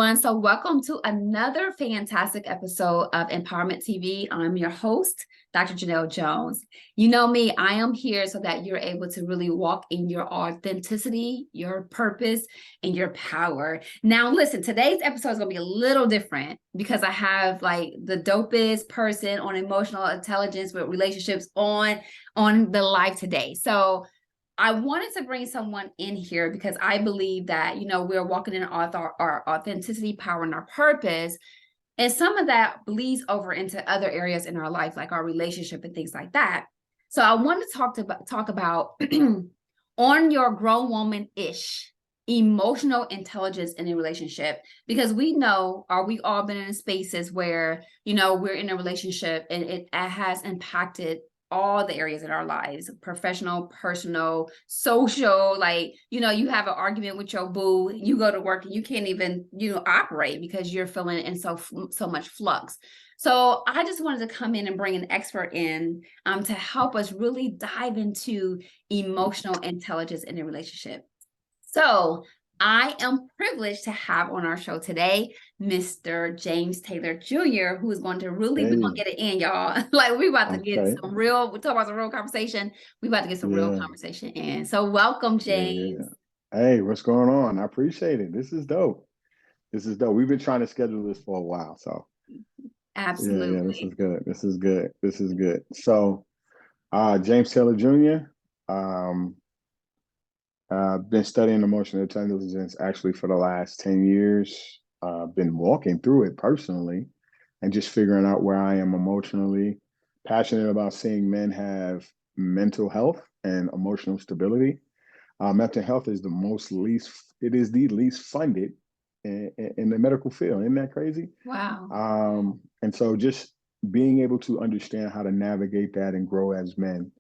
everyone. So, welcome to another fantastic episode of Empowerment TV. I'm your host, Dr. Janelle Jones. You know me, I am here so that you're able to really walk in your authenticity, your purpose, and your power. Now, listen, today's episode is going to be a little different because I have like the dopest person on emotional intelligence with relationships on the live today. So, I wanted to bring someone in here because I believe that, we're walking in our authenticity, power, and our purpose. And some of that bleeds over into other areas in our life, like our relationship and things like that. So I want to talk about on your grown woman-ish emotional intelligence in a relationship, because we know, or we all been in spaces where, we're in a relationship and it has impacted all the areas in our lives, professional, personal, social. Like, you have an argument with your boo, you go to work and you can't even, operate because you're feeling in so much flux. So I just wanted to come in and bring an expert in to help us really dive into emotional intelligence in a relationship. So I am privileged to have on our show today, Mr. James Taylor Jr., who is going to really, we're going to get it in, y'all. Like, we're about to get we're talking about some real conversation. We're about to get some real conversation in. So welcome, James. Hey, what's going on? I appreciate it. This is dope. We've been trying to schedule this for a while. So absolutely. This is good. So James Taylor Jr. I've been studying emotional intelligence actually for the last 10 years. Been walking through it personally and just figuring out where I am emotionally. Passionate about seeing men have mental health and emotional stability. Mental health is the least funded in the medical field. Isn't that crazy? Wow. And so just being able to understand how to navigate that and grow as men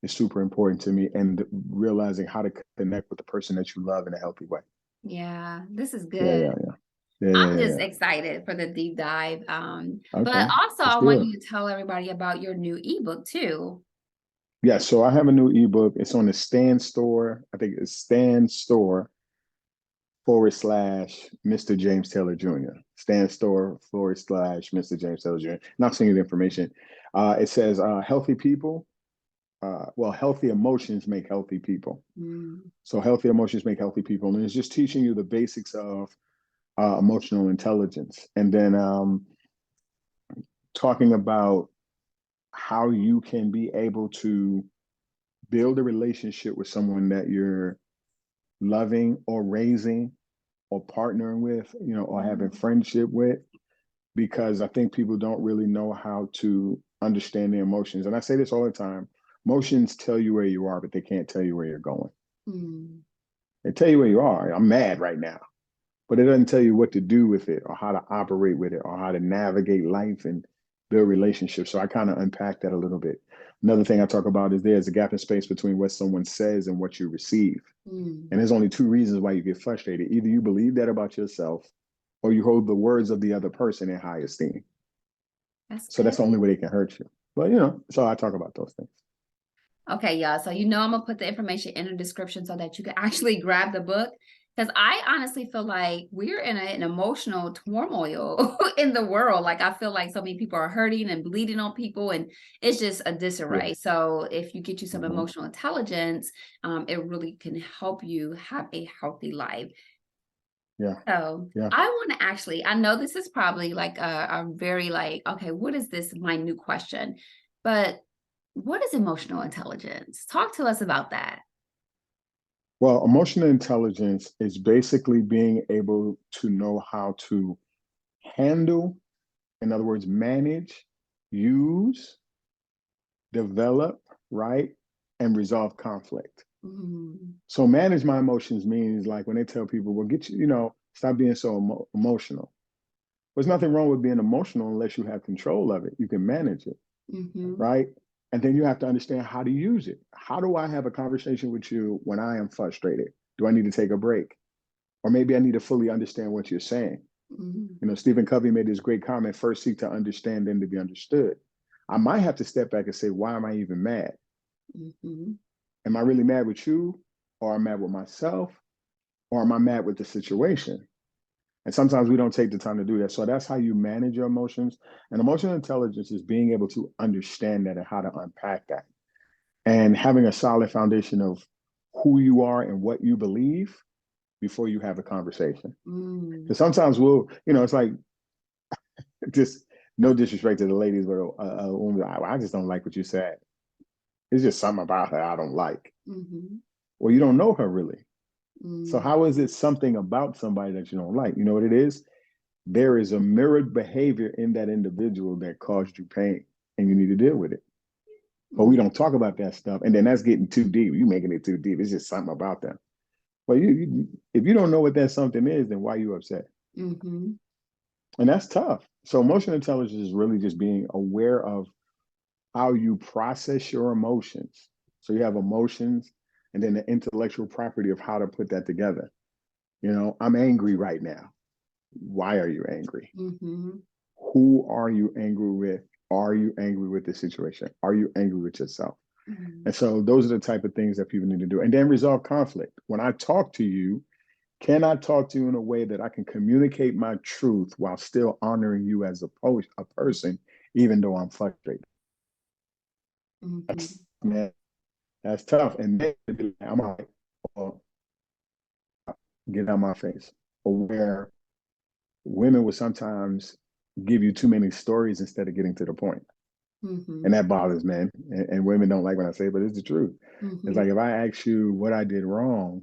is super important to me, and realizing how to connect with the person that you love in a healthy way. Yeah, this is good. I'm just excited for the deep dive. But also I want you to tell everybody about your new ebook too. Yeah, so I have a new ebook. It's on the Stan Store. I think it's Stan Store /Mr. James Taylor Jr. Stan Store /Mr. James Taylor Jr. Not seeing the information. It says healthy people. Healthy emotions make healthy people. So healthy emotions make healthy people. And it's just teaching you the basics of emotional intelligence. And then talking about how you can be able to build a relationship with someone that you're loving or raising or partnering with, or having friendship with, because I think people don't really know how to understand their emotions. And I say this all the time. Emotions tell you where you are, but they can't tell you where you're going. They tell you where you are. I'm mad right now, but it doesn't tell you what to do with it or how to operate with it or how to navigate life and build relationships. So I kind of unpack that a little bit. Another thing I talk about is there's a gap in space between what someone says and what you receive. And there's only two reasons why you get frustrated. Either you believe that about yourself or you hold the words of the other person in high esteem. So that's the only way they can hurt you. But, so I talk about those things. Okay, y'all. So, I'm going to put the information in the description so that you can actually grab the book. Because I honestly feel like we're in an emotional turmoil in the world. Like, I feel like so many people are hurting and bleeding on people, and it's just a disarray. Yeah. So if you get you some emotional intelligence, it really can help you have a healthy life. Yeah. So I want to actually, I know this is probably like a very like, okay, what is this minute question? But what is emotional intelligence? Talk to us about that. Well, emotional intelligence is basically being able to know how to handle, in other words, manage, use, develop, right, and resolve conflict. So manage my emotions means like when they tell people, well, stop being so emotional. There's nothing wrong with being emotional unless you have control of it. You can manage it, right? And then you have to understand how to use it. How do I have a conversation with you when I am frustrated? Do I need to take a break? Or maybe I need to fully understand what you're saying. Stephen Covey made this great comment, first seek to understand, then to be understood. I might have to step back and say, why am I even mad? Am I really mad with you? Or am I mad with myself? Or am I mad with the situation? And sometimes we don't take the time to do that. So that's how you manage your emotions. And emotional intelligence is being able to understand that and how to unpack that. And having a solid foundation of who you are and what you believe before you have a conversation. Because sometimes it's like, just no disrespect to the ladies, but a woman, I just don't like what you said. It's just something about her I don't like. Well, you don't know her really. So how is it something about somebody that you don't like? You know what it is? There is a mirrored behavior in that individual that caused you pain, and you need to deal with it. But we don't talk about that stuff, and then that's getting too deep. You making it too deep. It's just something about them. Well, if you don't know what that something is, then why are you upset? And that's tough. So emotional intelligence is really just being aware of how you process your emotions. So you have emotions, and then the intellectual property of how to put that together. I'm angry right now. Why are you angry? Who are you angry with? Are you angry with the situation? Are you angry with yourself? And so those are the type of things that people need to do. And then resolve conflict. When I talk to you, can I talk to you in a way that I can communicate my truth while still honoring you as a person, even though I'm frustrated? That's tough. And then I'm like, well, get out of my face. Or where women would sometimes give you too many stories instead of getting to the point. And that bothers men. And women don't like when I say it, but it's the truth. It's like if I ask you what I did wrong,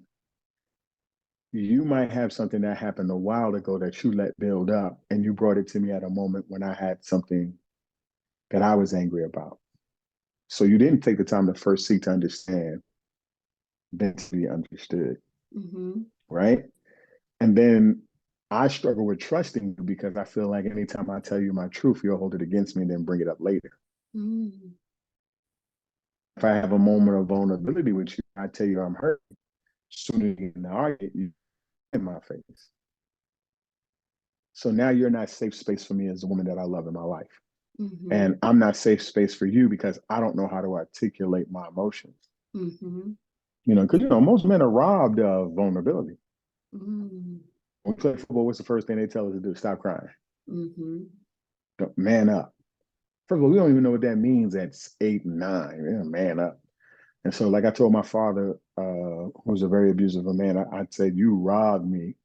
you might have something that happened a while ago that you let build up, and you brought it to me at a moment when I had something that I was angry about. So you didn't take the time to first seek to understand, then to be understood. Right? And then I struggle with trusting you because I feel like anytime I tell you my truth, you'll hold it against me and then bring it up later. If I have a moment of vulnerability with you, I tell you I'm hurt. Sooner you get in the argument, you in my face. So now you're not safe space for me as the woman that I love in my life. And I'm not safe space for you because I don't know how to articulate my emotions. Because most men are robbed of vulnerability. When we play football, what's the first thing they tell us to do? Stop crying. Man up. First of all, we don't even know what that means at 8, 9. Man up. And so, like I told my father, who was a very abusive man, I said, you robbed me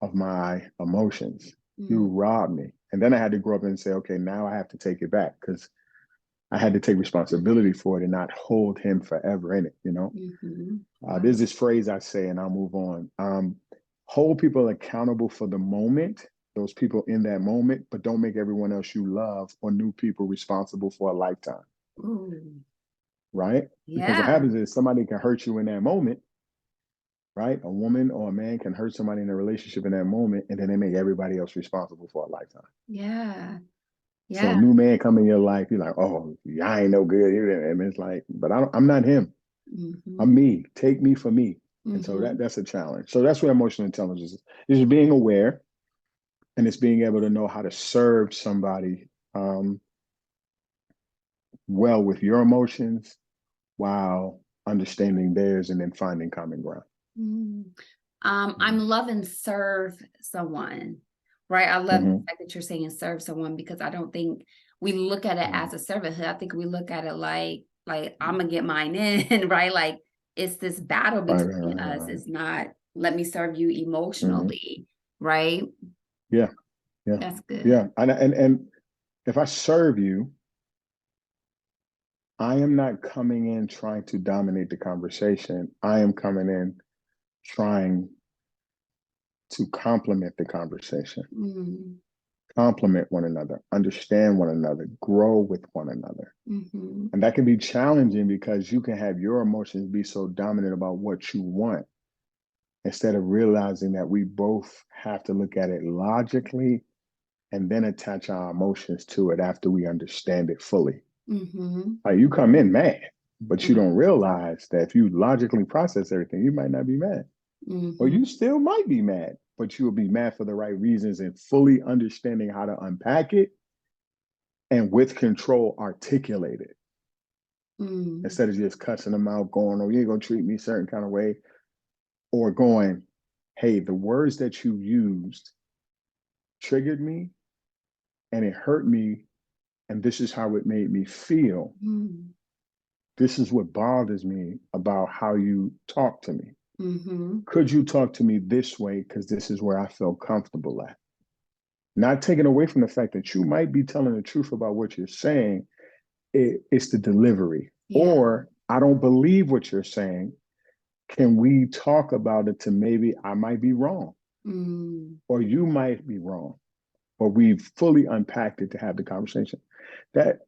of my emotions. You robbed me. And then I had to grow up and say, okay, now I have to take it back because I had to take responsibility for it and not hold him forever in it, There's this phrase I say, and I'll move on. Hold people accountable for the moment, those people in that moment, but don't make everyone else you love or new people responsible for a lifetime. Right? Because what happens is somebody can hurt you in that moment, right? A woman or a man can hurt somebody in a relationship in that moment, and then they make everybody else responsible for a lifetime. So a new man come in your life, you're like, oh, I ain't no good. And it's like, but I'm not him. I'm me. Take me for me. And so that's a challenge. So that's what emotional intelligence is. It's being aware, and it's being able to know how to serve somebody well with your emotions while understanding theirs and then finding common ground. I'm loving serve someone, right? I love the fact that you're saying serve someone because I don't think we look at it as a servanthood. I think we look at it like I'm gonna get mine in, right? Like it's this battle between us. It's not let me serve you emotionally, right? Yeah. That's good. Yeah. And if I serve you, I am not coming in trying to dominate the conversation. I am coming in trying to complement the conversation, complement one another, understand one another, grow with one another. And that can be challenging because you can have your emotions be so dominant about what you want instead of realizing that we both have to look at it logically and then attach our emotions to it after we understand it fully. Like you come in mad, but you don't realize that if you logically process everything, you might not be mad. Or you still might be mad, but you will be mad for the right reasons and fully understanding how to unpack it and with control articulate it. Instead of just cussing them out, going, oh, you ain't gonna treat me a certain kind of way, or going, hey, the words that you used triggered me and it hurt me, and this is how it made me feel. Mm-hmm. This is what bothers me about how you talk to me. Mm-hmm. Could you talk to me this way? Because this is where I feel comfortable at. Not taking away from the fact that you might be telling the truth about what you're saying, it's the delivery. Yeah. Or I don't believe what you're saying. Can we talk about it to maybe I might be wrong Mm. or you might be wrong, or we've fully unpacked it to have the conversation? That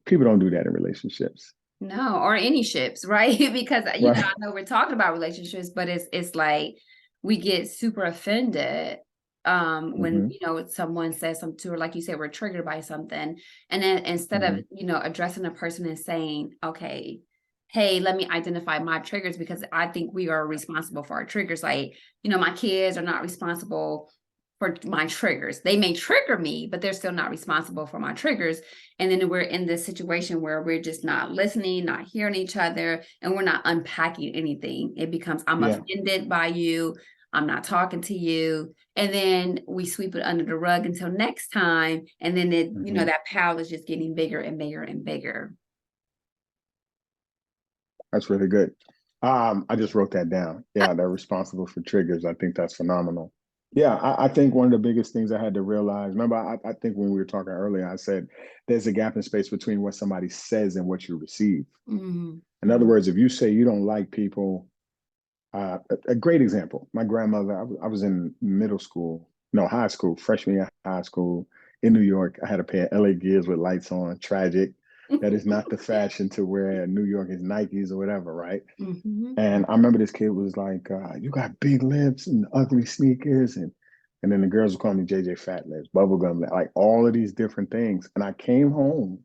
people don't do that in relationships. No, or any ships, right? Because Right. I know we're talking about relationships, but it's like we get super offended when Hmm. someone says something to her, like you said, we're triggered by something. And then instead of Hmm. addressing a person and saying, okay, hey, let me identify my triggers, because I think we are responsible for our triggers. Like, my kids are not responsible for my triggers. They may trigger me, but they're still not responsible for my triggers. And then we're in this situation where we're just not listening, not hearing each other, and we're not unpacking anything. It becomes, I'm Yeah. offended by you, I'm not talking to you. And then we sweep it under the rug until next time. And then Hmm. that pile is just getting bigger and bigger and bigger. That's really good. I just wrote that down. Yeah, they're responsible for triggers. I think that's phenomenal. Yeah, I think one of the biggest things I had to realize, remember, I think when we were talking earlier, I said there's a gap in space between what somebody says and what you receive. Mm-hmm. In other words, if you say you don't like people, a great example, my grandmother, I was in middle school, no, high school, freshman year of high school in New York. I had a pair of LA Gears with lights on, tragic. That is not the fashion to wear in New York is Nikes or whatever, right? Mm-hmm. And I remember this kid was like, "You got big lips and ugly sneakers," and then the girls would call me JJ Fat Lips, bubblegum, like all of these different things. And I came home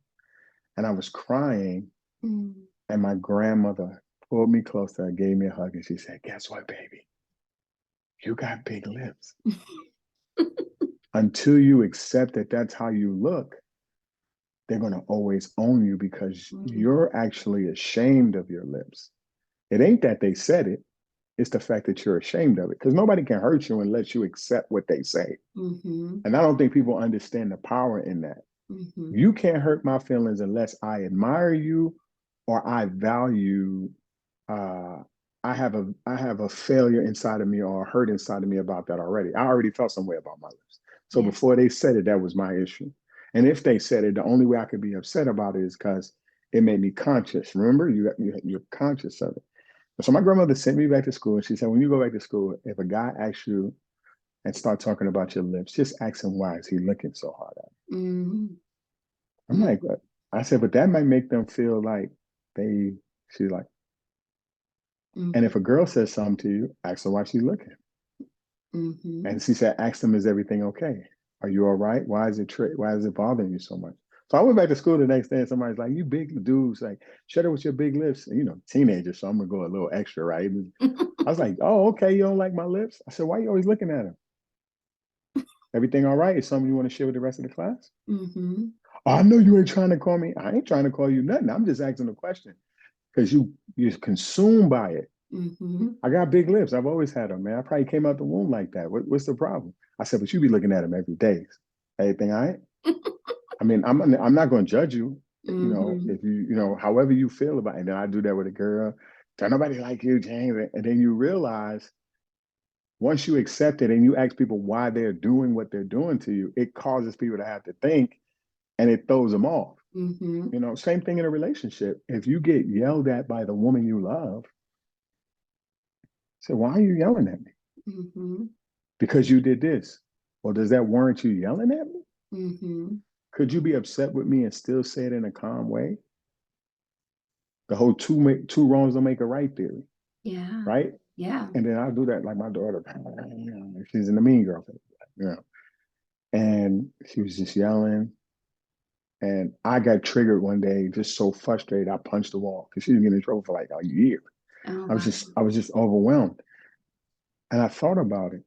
and I was crying, Mm-hmm. and my grandmother pulled me closer, gave me a hug, and she said, "Guess what, baby? You got big lips. Until you accept that that's how you look, they're going to always own you because you're actually ashamed of your lips. It ain't that they said it, it's the fact that you're ashamed of it because nobody can hurt you unless you accept what they say. Mm-hmm. And I don't think people understand the power in that. Mm-hmm. You can't hurt my feelings unless I admire you or I value uh I have a failure inside of me or a hurt inside of me about that already. I already felt some way about my lips. So Yeah. before they said it, that was my issue. And if they said it, the only way I could be upset about it is because it made me conscious. Remember, you're conscious of it. So my grandmother sent me back to school, and she said, when you go back to school, if a guy asks you and start talking about your lips, just ask him why is he looking so hard at you. Mm-hmm. I'm like, what? I said, but that might make them feel like they. She's like, and Mm-hmm. if a girl says something to you, ask her why she's looking. Mm-hmm. And she said, ask them, is everything okay? Are you all right? Why is it bothering you so much? So I went back to school the next day and somebody's like, you big dudes, like, shut up with your big lips. And, teenager, so I'm gonna go a little extra, right? And I was like, oh, okay, you don't like my lips? I said, why are you always looking at them? Everything all right? Is something you want to share with the rest of the class? Mm-hmm. Oh, I know you ain't trying to call me. I ain't trying to call you nothing. I'm just asking a question because you're consumed by it. Mm-hmm. I got big lips. I've always had them, man. I probably came out the womb like that. What's the problem? I said, but you be looking at them every day. Everything all right? I mean, I'm not going to judge you. Mm-hmm. If however you feel about it. And then I do that with a girl. Don't nobody like you, James. And then you realize once you accept it and you ask people why they're doing what they're doing to you, it causes people to have to think and it throws them off. Mm-hmm. Same thing in a relationship. If you get yelled at by the woman you love, say, why are you yelling at me? Mm-hmm. Because you did this. Well, does that warrant you yelling at me? Mm-hmm. Could you be upset with me and still say it in a calm way? The whole two wrongs don't make a right theory, Yeah. right? Yeah. And then I'll do that like my daughter. She's in the mean girl, and she was just yelling. And I got triggered one day, just so frustrated, I punched the wall because she was getting in trouble for like a year. Oh, I was wow. just, I was just overwhelmed. And I thought about it.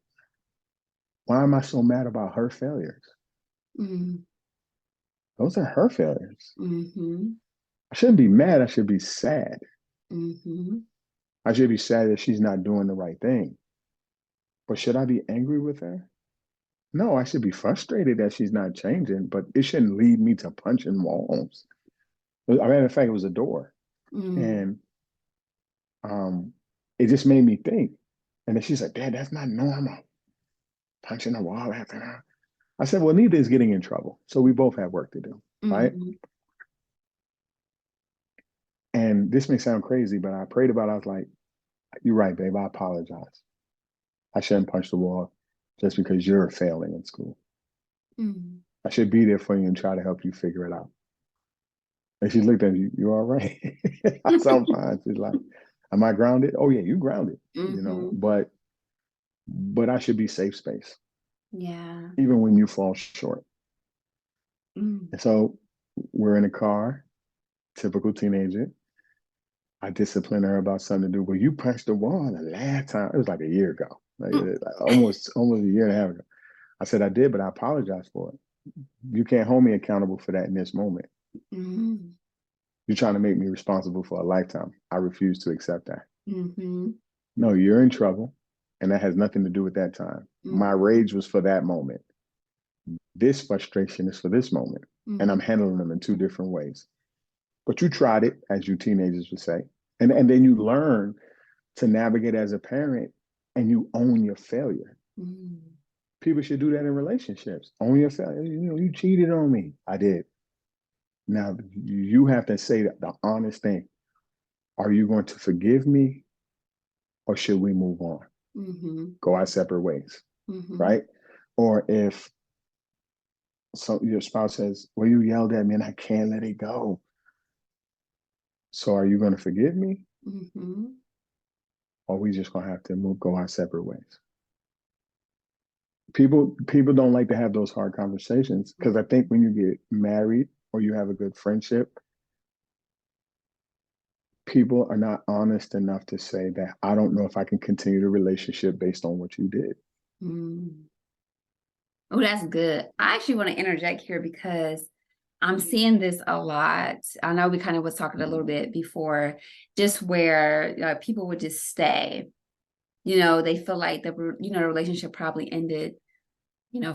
Why am I so mad about her failures? Mm-hmm. Those are her failures. Mm-hmm. I shouldn't be mad. I should be sad. Mm-hmm. I should be sad that she's not doing the right thing. But should I be angry with her? No, I should be frustrated that she's not changing, but it shouldn't lead me to punching walls. As a matter of fact, it was a door. Mm. And it just made me think. And then she's like, Dad, that's not normal. Punching a wall after her. I said, well, neither is getting in trouble. So we both have work to do, right? Mhm. And this may sound crazy, but I prayed about it. I was like, you're right, babe. I apologize. I shouldn't punch the wall just because you're failing in school. Mm. I should be there for you and try to help you figure it out. And she looked at me, you all right? I said, I'm fine. She's like, am I grounded? Oh yeah, you grounded, Mhm. but I should be safe space, Yeah. even when you fall short. Mm. And so we're in a car, typical teenager. I disciplined her about something to do. Well, you punched the wall the last time. It was like a year ago, Mm. almost a year and a half ago. I said I did, but I apologize for it. You can't hold me accountable for that in this moment. Mhm. You're trying to make me responsible for a lifetime. I refuse to accept that. Mhm. No, you're in trouble, and that has nothing to do with that time. My Mhm. rage was for that moment. This frustration is for this moment, and I'm Mhm. handling them in two different ways. But you tried it, as you teenagers would say, and then you learn to navigate as a parent, and you own your failure. Mhm. People should do that in relationships. Own your failure. You cheated on me. I did. Now you have to say the honest thing. Are you going to forgive me, or should we move on? Mhm. Go our separate ways, Mhm. right? Or if your spouse says, well, you yelled at me and I can't let it go. So are you going to forgive me? Mhm. Or are we just going to have to go our separate ways? People don't like to have those hard conversations because I think when you get married or you have a good friendship, people are not honest enough to say that I don't know if I can continue the relationship based on what you did. Mm. Oh, that's good. I actually want to interject here because I'm seeing this a lot. I know we kind of was talking a little bit before, just where people would just stay. They feel like the relationship probably ended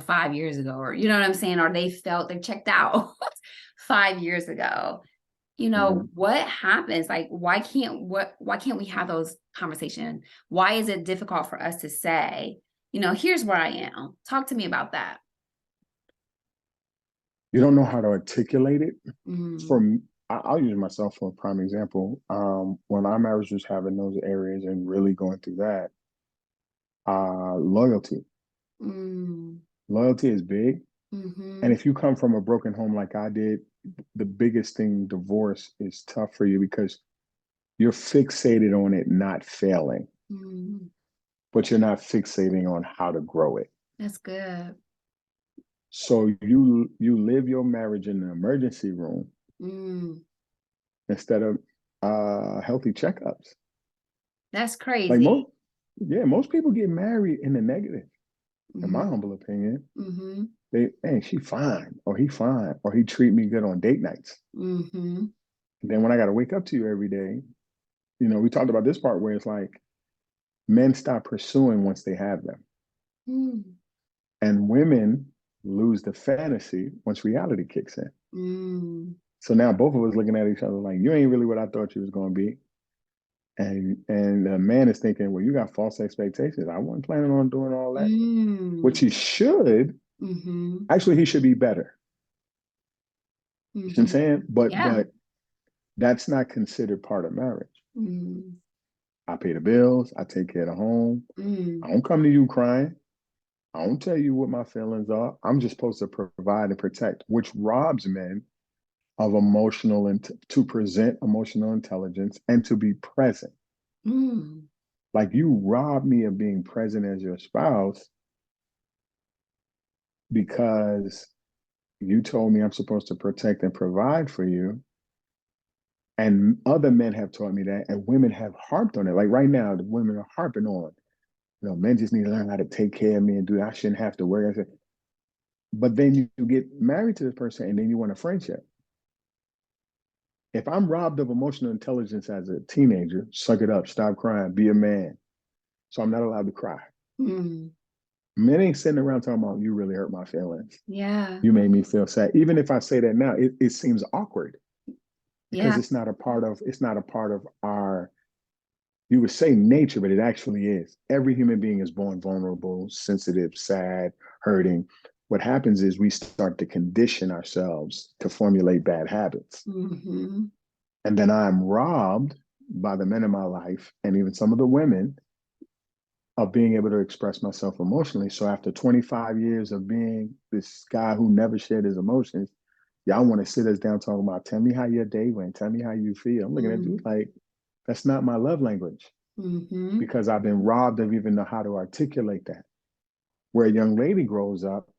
5 years ago, or you know what I'm saying, or they felt they checked out 5 years ago. Mhm. What happens? Like, why can't we have those conversations? Why is it difficult for us to say, here's where I am. Talk to me about that. You don't know how to articulate it. For Mm. me, I'll use myself for a prime example. When our marriage was having those areas and really going through that, loyalty. Mm. Loyalty is big. And Mhm. if you come from a broken home like I did, the biggest thing, divorce, is tough for you because you're fixated on it not failing, Mm. but you're not fixating on how to grow it. That's good. So you live your marriage in the emergency room Mm. instead of healthy checkups. That's Like crazy. most people get married in the negative, in my Mhm. humble opinion. Mhm. Hey, she fine, or he fine, or he treat me good on date nights. Mhm. And then when I got to wake up to you every day, we talked about this part where it's like men stop pursuing once they have them, Mm. and women lose the fantasy once reality kicks in. Mm. So now both of us looking at each other like, you ain't really what I thought you was going to be. And the man is thinking, well, you got false expectations. I wasn't planning on doing all that, which Mm. he should. Mhm. Actually, he should be better. You know what I'm Mhm. saying? But Yeah. but that's not considered part of marriage. Mm. I pay the bills. I take care of the home. I Mm. don't come to you crying. I don't tell you what my feelings are. I'm just supposed to provide and protect, which robs men of emotional and to present emotional intelligence and to be present. Mm. Like you rob me of being present as your spouse because you told me I'm supposed to protect and provide for you. And other men have taught me that, and women have harped on it. Like right now, the women are harping on, men just need to learn how to take care of me and do that. I shouldn't have to worry. I said, but then you get married to this person and then you want a friendship. If I'm robbed of emotional intelligence as a teenager, suck it up, stop crying, be a man. So I'm not allowed to cry. Mm. Men ain't sitting around talking about you really hurt my feelings. Yeah. You made me feel sad. Even if I say that now, it seems awkward because Yeah. it's not a part of our, you would say nature, but it actually is. Every human being is born vulnerable, sensitive, sad, hurting. What happens is we start to condition ourselves to formulate bad habits. Mm-hmm. And then I'm robbed by the men in my life and even some of the women of being able to express myself emotionally. So after 25 years of being this guy who never shared his emotions, y'all want to sit us down talking about, tell me how your day went, tell me how you feel. I'm looking at you like, that's not my love language Mm-hmm. because I've been robbed of even know how to articulate that. Where a young lady grows up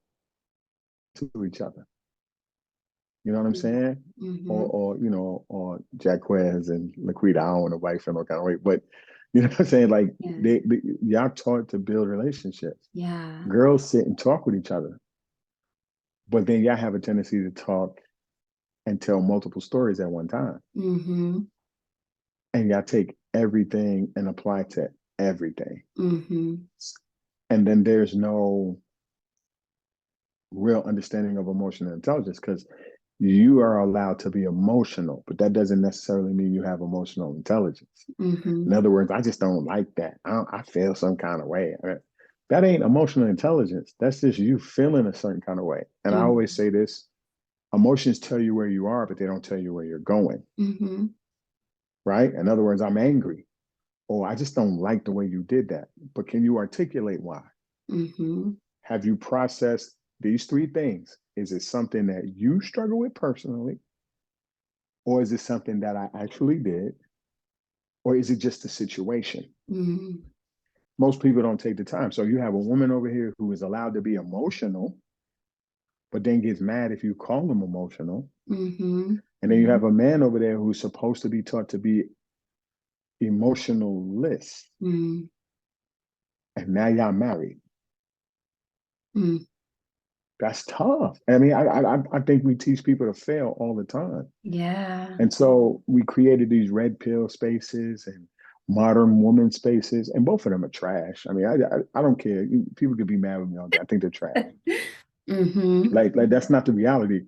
to each other. You know what I'm saying? Mm-hmm. Or you know, or Jaquez and Laquita, I don't want to wife in no kind of way, but you know what I'm saying? Like Yeah. y'all taught to build relationships. Yeah. Girls sit and talk with each other, but then y'all have a tendency to talk and tell multiple stories at one time. Mm-hmm. And y'all take everything and apply to everything. Mm-hmm. And then there's no real understanding of emotional intelligence because you are allowed to be emotional, but that doesn't necessarily mean you have emotional intelligence. Mm-hmm. In other words, I just don't like that. I feel some kind of way. That ain't emotional intelligence. That's just you feeling a certain kind of way. And I always say this, emotions tell you where you are, but they don't tell you where you're going. Mm-hmm. Right? In other words, I'm angry. Oh, I just don't like the way you did that. But can you articulate why? Mm-hmm. Have you processed these three things? Is it something that you struggle with personally? Or is it something that I actually did? Or is it just a situation? Mm-hmm. Most people don't take the time. So you have a woman over here who is allowed to be emotional, but then gets mad if you call them emotional. Mm-hmm. And then you have a man over there who's supposed to be taught to be emotionless. Mm-hmm. And now y'all married. Mm-hmm. That's tough. I mean, I think we teach people to fail all the time. Yeah. And so we created these red pill spaces and modern woman spaces, and both of them are trash. I mean, I don't care. People could be mad with me all day. I think they're trash. Mm-hmm. Like that's not the reality.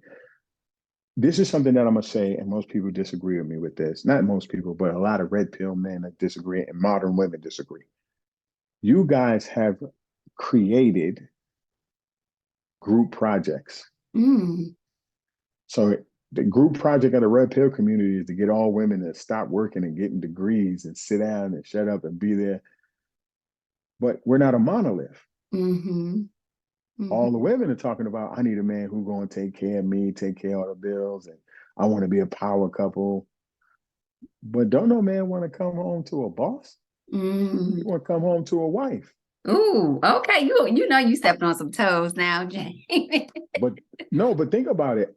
This is something that I'm gonna say, and most people disagree with me with this. Not most people, but a lot of red pill men that disagree, and modern women disagree. You guys have created group projects. Mm-hmm. So the group project of the red pill community is to get all women to stop working and getting degrees and sit down and shut up and be there. But we're not a monolith. Mm-hmm. All the Mm-hmm. women are talking about, I need a man who's going to take care of me, take care of all the bills, and I want to be a power couple. But don't no man want to come home to a boss. Mm-hmm. You want to come home to a wife. Ooh, okay. You know you stepping on some toes now, Jamie. But no, but think about it.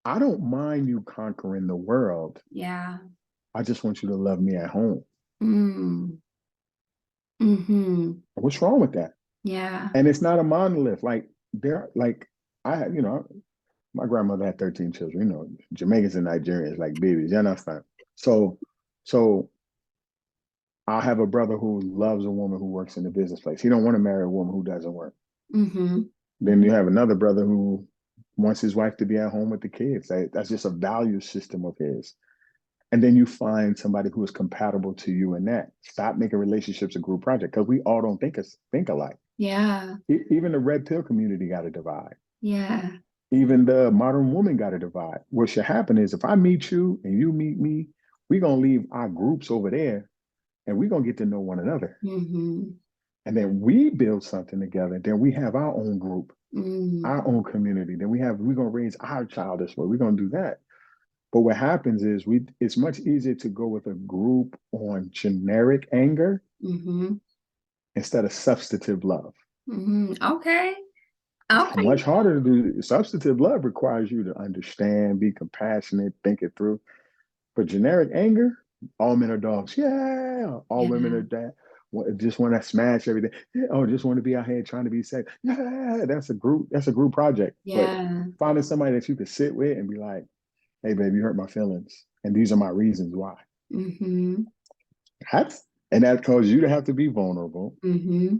I don't mind you conquering the world. Yeah. I just want you to love me at home. Mm. Mm-hmm. What's wrong with that? Yeah. And it's not a monolith. Like you know, my grandmother had 13 children. You know, Jamaicans and Nigerians like babies. You understand? So, so I have a brother who loves a woman who works in the business place. He don't want to marry a woman who doesn't work. Mm-hmm. Then you have another brother who wants his wife to be at home with the kids. That's just a value system of his. And then you find somebody who is compatible to you in that. Stop making relationships a group project because we all don't think alike. Yeah. Even the red pill community got a divide. Yeah. Even the modern woman got a divide. What should happen is if I meet you and you meet me, we're gonna leave our groups over there and we're gonna get to know one another. Mm-hmm. And then we build something together. Then we have our own group, Mm-hmm. our own community. Then we're gonna raise our child this way. We're gonna do that. But what happens is it's much easier to go with a group on generic anger Mm-hmm. instead of substantive love. Mm-hmm. Okay. It's Okay. much harder to do. Substantive love requires you to understand, be compassionate, think it through. But generic anger, all men are dogs. Yeah. All women Yeah. are that. Just want to smash everything. Yeah. Oh, just want to be out here trying to be safe. Yeah. That's a group. That's a group project. But Yeah. finding somebody that you could sit with and be like, "Hey, baby, you hurt my feelings, and these are my reasons why." Mm-hmm. That's and that causes you to have to be vulnerable. Mm-hmm.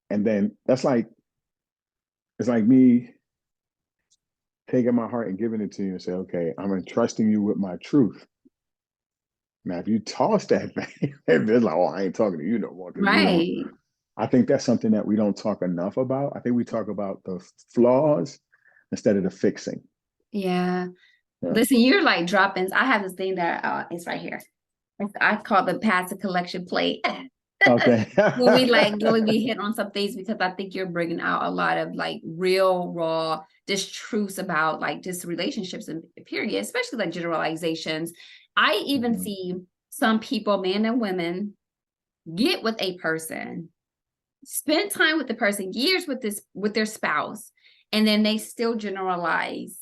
And then it's like me taking my heart and giving it to you and say, okay, I'm entrusting you with my truth. Now, if you toss that thing, it's like, oh, I ain't talking to you no more because you don't. Right. I think that's something that we don't talk enough about. I think we talk about the flaws instead of the fixing. Yeah. Yeah. Listen, you're like dropping. I have this thing that it's right here. I call the passive collection plate. Okay. When we like really be hit on some things, because I think you're bringing out a lot of like real raw just truths about like just relationships and period, especially like generalizations. I even Mhm. see some people, men and women, get with a person, spend time with the person, years with their spouse, and then they still generalize,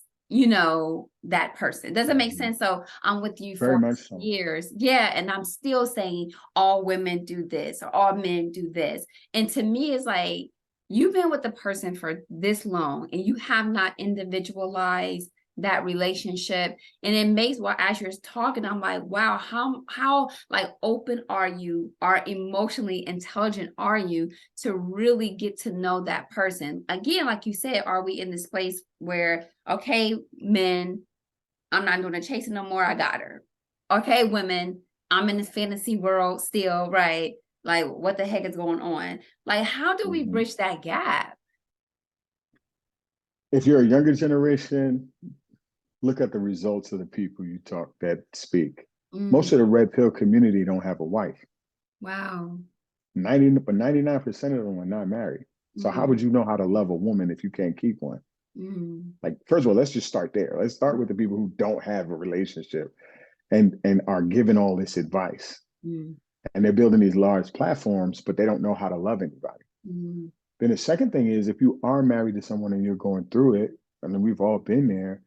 that person. Does it make Mhm. sense? So I'm with you Very for much so. years. Yeah. And I'm still saying all women do this or all men do this. And to me, it's like you've been with the person for this long and you have not individualized that relationship. And it makes, well, as you're talking, I'm like, wow, how like open are you, are emotionally intelligent are you to really get to know that person? Again, like you said, are we in this place where, okay, men, I'm not doing the chasing no more, I got her. Okay, women, I'm in this fantasy world still, right? Like, what the heck is going on? Like, how do we Mhm. bridge that gap? If you're a younger generation, look at the results of the people you talk that speak. Mm, Most of the red pill community don't have a wife. wow. 99% of them are not married. So how Mm, would you know how to love a woman if you can't keep one? mm, Like, first of all, let's just start there. Let's start with the people who don't have a relationship and are given all this advice. mm, And they're building these large platforms, but they don't know how to love anybody. mm, Then the second thing is if you are married to someone and you're going through it, I mean, we've all been there,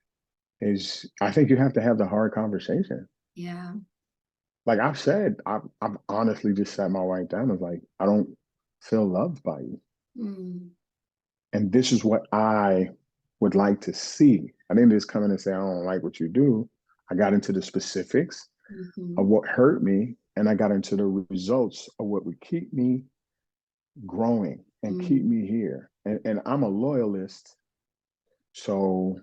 is I think you have to have the hard conversation. yeah. Like I've said, I've honestly just sat my wife down and was like, I don't feel loved by you. Mm, And this is what I would like to see. I didn't just come in and say, I don't like what you do. I got into the specifics of mhm, what hurt me, and I got into the results of what would keep me growing and keep mm, me here. And I'm a loyalist, so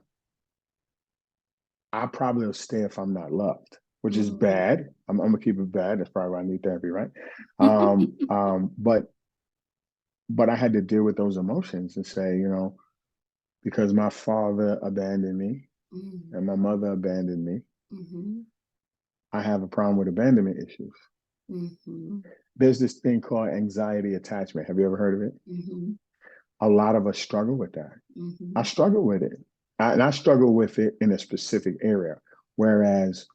I probably will stay if I'm not loved, which is mm. bad. I'm gonna keep it bad. That's probably why I need therapy, right? Um, um, but but I had to deal with those emotions and say, because my father abandoned me Mm, and my mother abandoned me, mhm, I have a problem with abandonment issues. mhm, There's this thing called anxiety attachment. Have you ever heard of it? mhm, A lot of us struggle with that. I mhm, struggle with it. And I struggle with it in a specific area. Whereas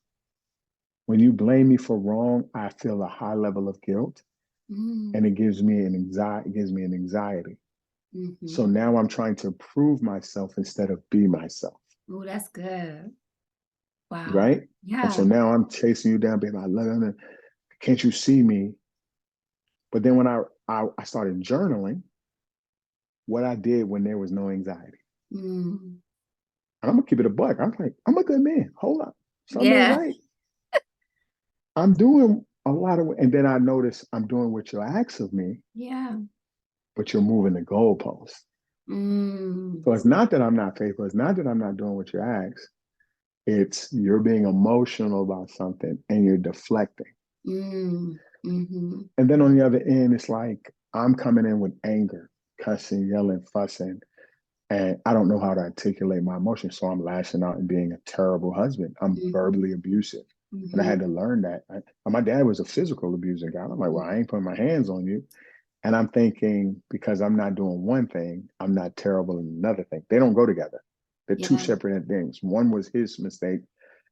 when you blame me for wrong, I feel a high level of guilt and mm, it gives me an anxiety, So mhm. now I'm trying to prove myself instead of be myself. Oh, that's good. Wow. Right. And so Yeah. now I'm chasing you down, baby. I love you. Can't you see me? But then when I started journaling, what I did when there was no anxiety. Mm. And I'm gonna keep it a buck. I'm like, I'm a good man. Hold up. Something ain't Yeah. right. I'm doing a lot of, and then I notice I'm doing what you ask of me, Yeah. but you're moving the goalposts. Mm. So it's not that I'm not faithful. It's not that I'm not doing what you ask. It's you're being emotional about something and you're deflecting. Mm. Mhm. And then on the other end, it's like I'm coming in with anger, cussing, yelling, fussing, and I don't know how to articulate my emotions. So I'm lashing out and being a terrible husband. I'm Mhm. verbally abusive. And I had Mhm. to learn that. My dad was a physical abusing guy. I'm like, well, I ain't putting my hands on you. And I'm thinking, because I'm not doing one thing, I'm not terrible in another thing. They don't go together. They're two Yeah. separate things. One was his mistake,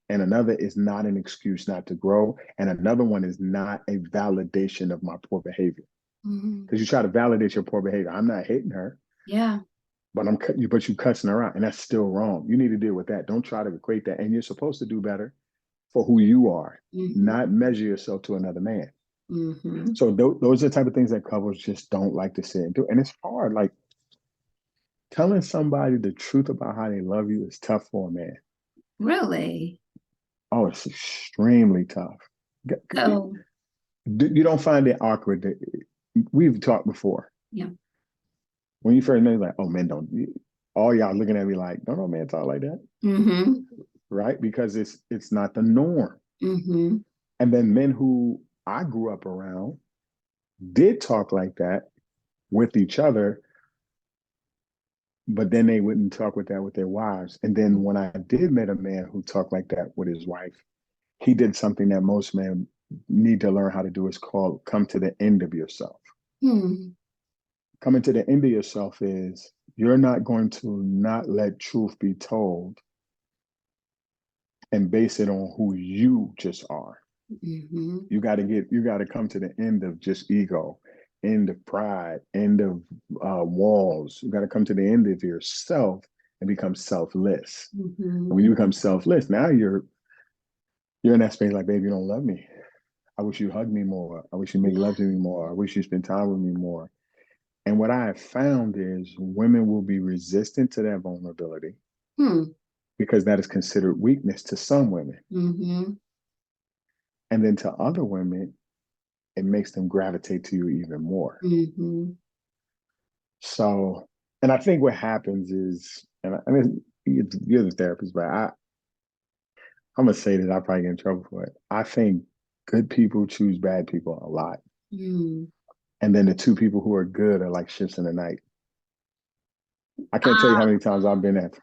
and another is not an excuse not to grow. And another one is not a validation of my poor behavior. Mhm. Because you try to validate your poor behavior. I'm not hitting her, Yeah. but but you cussing her out, and that's still wrong. You need to deal with that. Don't try to equate that. And you're supposed to do better for who you are, Mhm. not measure yourself to another man. Mhm. So those are the type of things that couples just don't like to sit and do. And it's hard. Like telling somebody the truth about how they love you is tough for a man. Really? Oh, it's extremely tough. So, You don't find it awkward that we've talked before. yeah. When you first met, it's like, oh, men don't. All y'all looking at me like, don't no man talk like that, Mm-hmm. right? Because it's not the norm. Mm-hmm. And then men who I grew up around did talk like that with each other, but then they wouldn't talk with that with their wives. And then when I did meet a man who talked like that with his wife, he did something that most men need to learn how to do. Is called come to the end of yourself. Hmm. Coming to the end of yourself is you're not going to not let truth be told and base it on who you just are. Mm-hmm. You got to come to the end of just ego, end of pride, end of walls. You got to come to the end of yourself and become selfless. Mm-hmm. And when you become selfless, now you're in that space like, baby, you don't love me. I wish you hug me more. I wish you make love to me more. I wish you spend time with me more. And what I have found is women will be resistant to that vulnerability Hmm. because that is considered weakness to some women. Mm-hmm. And then to other women, it makes them gravitate to you even more. Mm-hmm. So, and I think what happens is, I mean, you're the therapist, but I'm gonna say that I probably get in trouble for it. I think good people choose bad people a lot, Mm. and then the two people who are good are like ships in the night. I can't tell you Uh, how many times I've been at.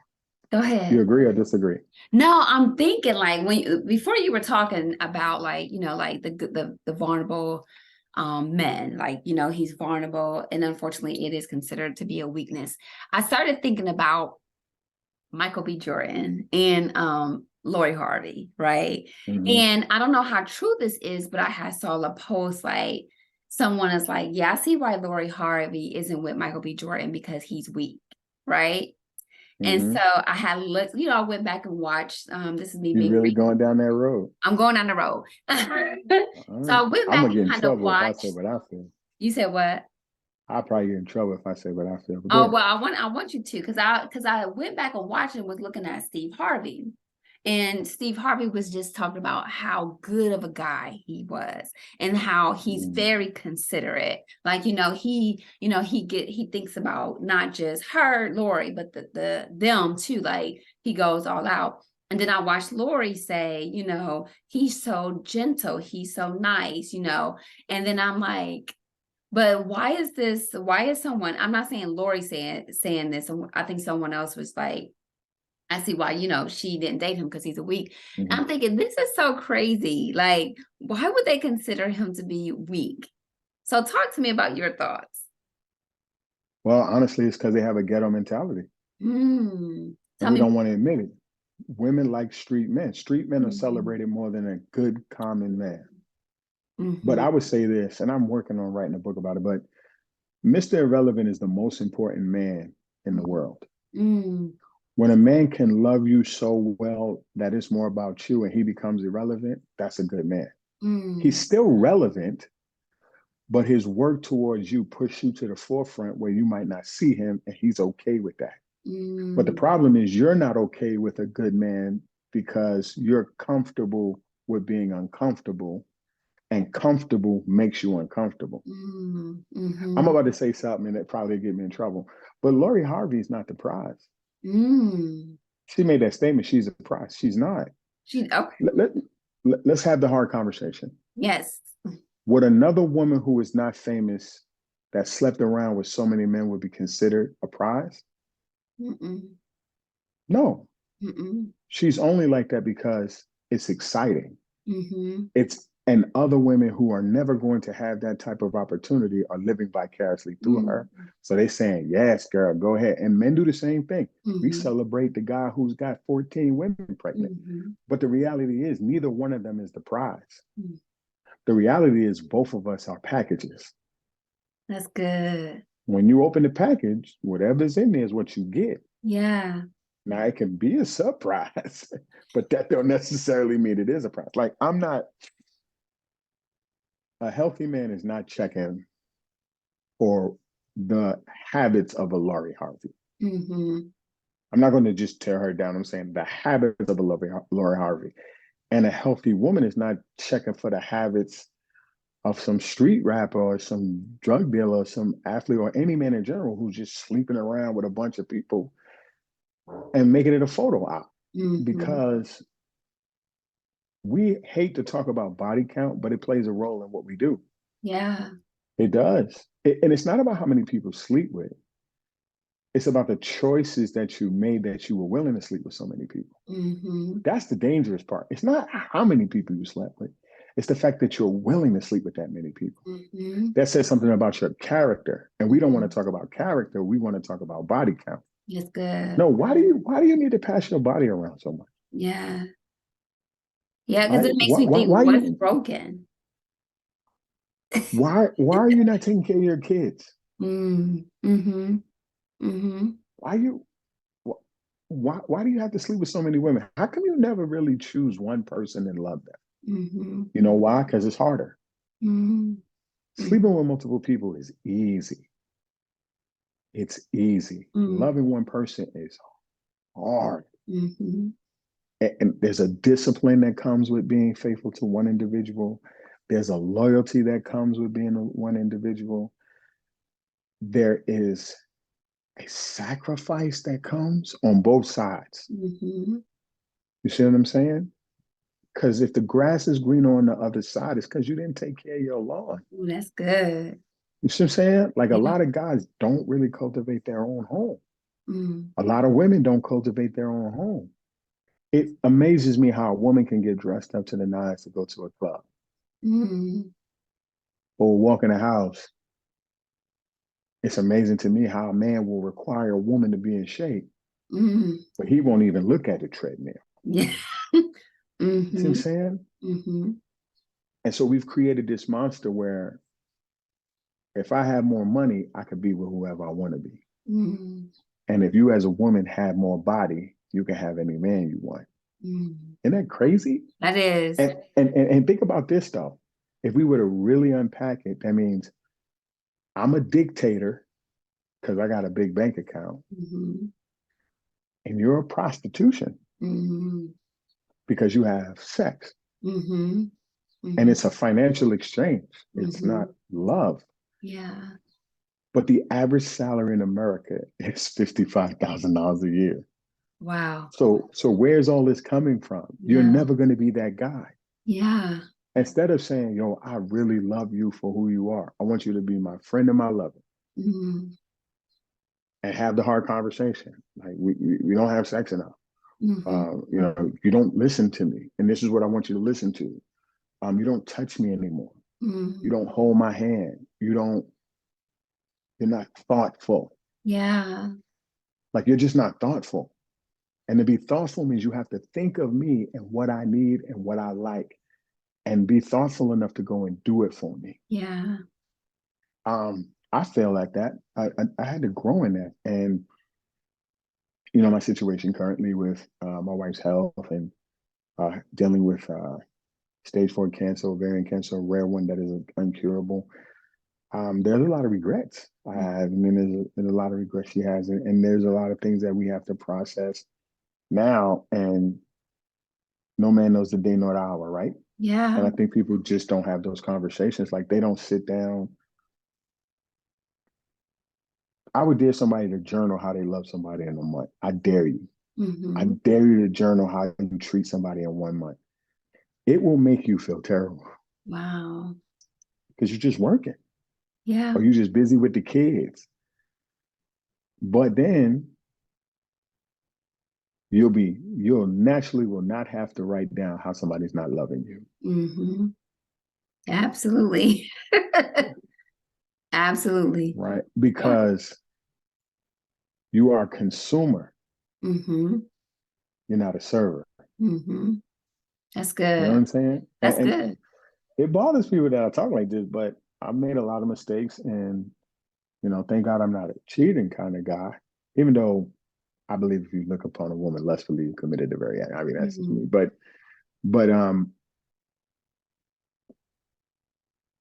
Go You ahead. agree or disagree? No, I'm thinking like before you were talking about like, like the vulnerable men, like, he's vulnerable and unfortunately it is considered to be a weakness. I started thinking about Michael B. Jordan and Lori Harvey, right? Hmm. And I don't know how true this is, but I had saw a post like someone is like, yeah, I see why Lori Harvey isn't with Michael B. Jordan because he's weak, right? And so Hmm. I had looked, I went back and watched. This is me You being really crazy. going down that road? I'm going down the road. All So right. I went I'm back gonna and get in kind of trouble if I say watched. what I feel. You said what? I'll probably get in trouble if I say what I feel. But go Oh ahead. well, I want you to because I went back and watched and was looking at Steve Harvey. And Steve Harvey was just talking about how good of a guy he was and how he's Mm. very considerate. Like, he thinks about not just her, Lori, but them too. Like he goes all out. And then I watched Lori say, he's so gentle, he's so nice, and then I'm like, but why is someone, I'm not saying Lori saying this, I think someone else was like, I see why, she didn't date him because he's a weak. And Mhm. I'm thinking, this is so crazy. Like, why would they consider him to be weak? So talk to me about your thoughts. Well, honestly, it's because they have a ghetto mentality, and Tell we me. don't want to admit it. Women like street men. Street men are Mhm. celebrated more than a good common man. But Mhm. I would say this, and I'm working on writing a book about it, but Mr. Irrelevant is the most important man in the world. Mm. When a man can love you so well that it's more about you and he becomes irrelevant, that's a good man. He's Mm. still relevant, but his work towards you push you to the forefront where you might not see him, and he's okay with that. But the Mm. problem is you're not okay with a good man because you're comfortable with being uncomfortable, and comfortable makes you uncomfortable. Mm. I'm Mhm. about to say something that probably get me in trouble, but Lori Harvey is not the prize. Mm. She made that statement. She's a prize. She's not. Okay. Let, let, let's have the hard conversation. Yes. Would another woman who is not famous that slept around with so many men would be considered a prize? Mm-mm. No. Mm-mm. She's only like that because it's exciting. Mm-hmm. It's and other women who are never going to have that type of opportunity are living vicariously through her. Mm-hmm. So they saying, yes, girl, go ahead. And men do the same thing. We Mm-hmm. celebrate the guy who's got 14 women pregnant. Mm-hmm. But the reality is neither one of them is the prize. The reality is both of us are packages. That's good. When you open the package, whatever's in there is what you get. Yeah. Now it can be a surprise, but that don't necessarily mean it is a prize. Like I'm not a healthy man is not checking for the habits of a Lori Harvey. Mm-hmm. I'm not going to just tear her down. I'm saying the habits of a Lori Harvey. And a healthy woman is not checking for the habits of some street rapper or some drug dealer or some athlete or any man in general who's just sleeping around with a bunch of people and making it a photo op. Mm-hmm. Because we hate to talk about body count, but it plays a role in what we do. Yeah. It does. And it's not about how many people sleep with. It's about the choices that you made that you were willing to sleep with so many people. Mm-hmm. That's the dangerous part. It's not how many people you slept with. It's the fact that you're willing to sleep with that many people. Mm-hmm. That says something about your character. And we don't want Mm-hmm. to talk about character. We want to talk about body count. That's good. No, why do you need to pass your body around so much? Yeah. Yeah, because Right? it makes Why me why, think, why what's you broken? why are you not taking care of your kids? Mm, mm-hmm. Mm-hmm. Why you why do you have to sleep with so many women? How come you never really choose one person and love them? Mm-hmm. You know why? Because it's harder. Mm-hmm. Sleeping with multiple people is easy. It's easy. Mm-hmm. Loving one person is hard. Mm-hmm. And there's a discipline that comes with being faithful to one individual. There's a loyalty that comes with being one individual. There is a sacrifice that comes on both sides. Mm-hmm. You see what I'm saying? Because if the grass is greener on the other side, it's because you didn't take care of your lawn. Ooh, that's good. You see what I'm saying? Like a Yeah. lot of guys don't really cultivate their own home. Mm-hmm. A lot of women don't cultivate their own home. It amazes me how a woman can get dressed up to the nines to go to a club Mm-hmm. or walk in a house. It's amazing to me how a man will require a woman to be in shape, Mm-hmm. but he won't even look at the treadmill. Yeah. You see what I'm Mm-hmm. saying? Mm-hmm. And so we've created this monster where if I have more money, I could be with whoever I want to be. Mm-hmm. And if you as a woman have more body, you can have any man you want. Mm-hmm. Isn't that crazy? That is. And think about this though. If we were to really unpack it, that means I'm a dictator because I got a big bank account, Mm-hmm. and you're a prostitution Mm-hmm. because you have sex. Mm-hmm. And Mm-hmm. it's a financial exchange. It's Mm-hmm. not love. Yeah. But the average salary in America is $55,000 a year. Wow. So where's all this coming from? You're Yeah. never going to be that guy. Yeah. Instead of saying, yo, I really love you for who you are. I want you to be my friend and my lover Mm-hmm. and have the hard conversation. Like we don't have sex enough. Mm-hmm. You don't listen to me. And this is what I want you to listen to. You don't touch me anymore. You Mm-hmm. don't hold my hand. You're not thoughtful. Yeah. Like you're just not thoughtful. And to be thoughtful means you have to think of me and what I need and what I like and be thoughtful enough to go and do it for me. Yeah. I feel like that. I had to grow in that. And, my situation currently with my wife's health and dealing with stage 4 cancer, ovarian cancer, a rare one that is uncurable. There's a lot of regrets I have. I mean, there's a lot of regrets she has. And there's a lot of things that we have to process now. And no man knows the day nor the hour, right? And Yeah. I think people just don't have those conversations. Like they don't sit down. I would dare somebody to journal how they love somebody in a month. I dare you. I Mm-hmm. dare you to journal how you treat somebody in 1 month. It will make you feel terrible Wow. because you're just working Yeah. or you're just busy with the kids. But then you'll naturally will not have to write down how somebody's not loving you. Mm-hmm. Absolutely. Absolutely. Right? Yeah. Because you are a consumer, Mm-hmm. you're not a server. Mm-hmm. That's You know what good. I'm saying? That's And good. it bothers people that I talk like this, but I've made a lot of mistakes and thank God I'm not a cheating kind of guy. Even though I believe if you look upon a woman lustfully, you committed the very act. I mean, that's just Mm-hmm. me. But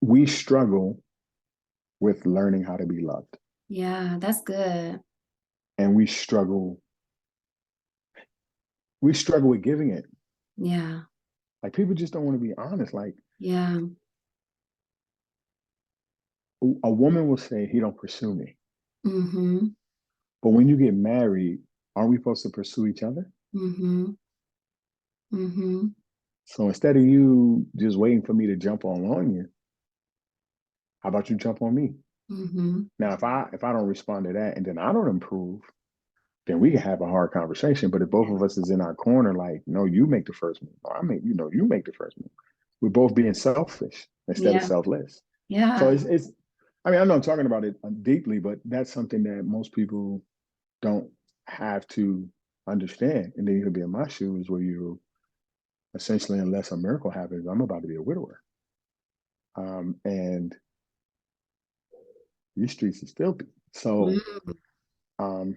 we struggle with learning how to be loved. Yeah, that's good. And we struggle with giving it. Yeah. Like people just don't want to be honest. Like Yeah. a woman will say, he don't pursue me. Mm-hmm. But when you get married, aren't we supposed to pursue each other? Mm-hmm. Mm-hmm. So instead of you just waiting for me to jump on you, how about you jump on me? Mm-hmm. Now, if I don't respond to that and then I don't improve, then we can have a hard conversation. But if both of us is in our corner, like, no, you make the first move, or you make the first move. We're both being selfish instead of Yeah. selfless. So Yeah. it's. I mean, I know I'm talking about it deeply, but that's something that most people don't have to understand. And then you could be in my shoes where you essentially, unless a miracle happens, I'm about to be a widower. And these streets are filthy. So, Mm-hmm. um,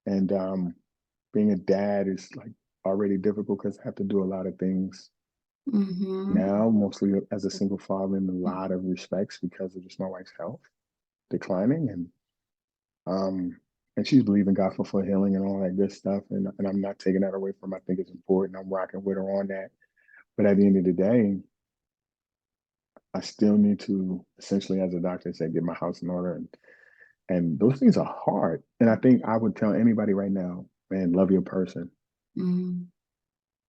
and being a dad is like already difficult because I have to do a lot of things Mm-hmm. now, mostly as a single father in a lot of respects because of just my wife's health declining um and she's believing God for full healing and all that good stuff. And I'm not taking that away from her. I think it's important. I'm rocking with her on that. But at the end of the day, I still need to essentially, as a doctor said, get my house in order. And those things are hard. And I think I would tell anybody right now, man, love your person. Mm-hmm.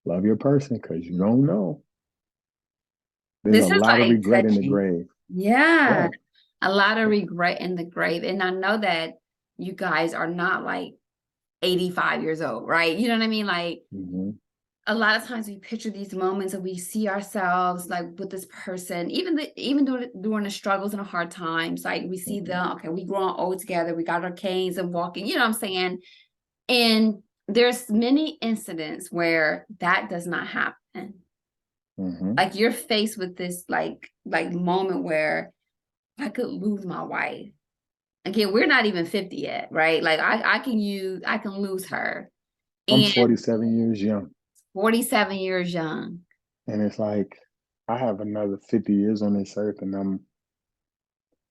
Love your person because you don't know. There's a This is lot of like regret in the touching. grave. Yeah. Yeah. A lot of regret in the grave. And I know that you guys are not like 85 years old, right? You know what I mean? Like Hmm. a lot of times we picture these moments and we see ourselves like with this person, even during the struggles and the hard times, like we see Hmm. them, okay, we growing old together, we got our canes and walking, you know what I'm saying? And there's many incidents where that does not happen. Hmm. Like you're faced with this like moment where I could lose my wife. Again, we're not even 50 yet, right? Like I can lose her. I'm And 47 years young. 47 years young. And it's like, I have another 50 years on this earth. And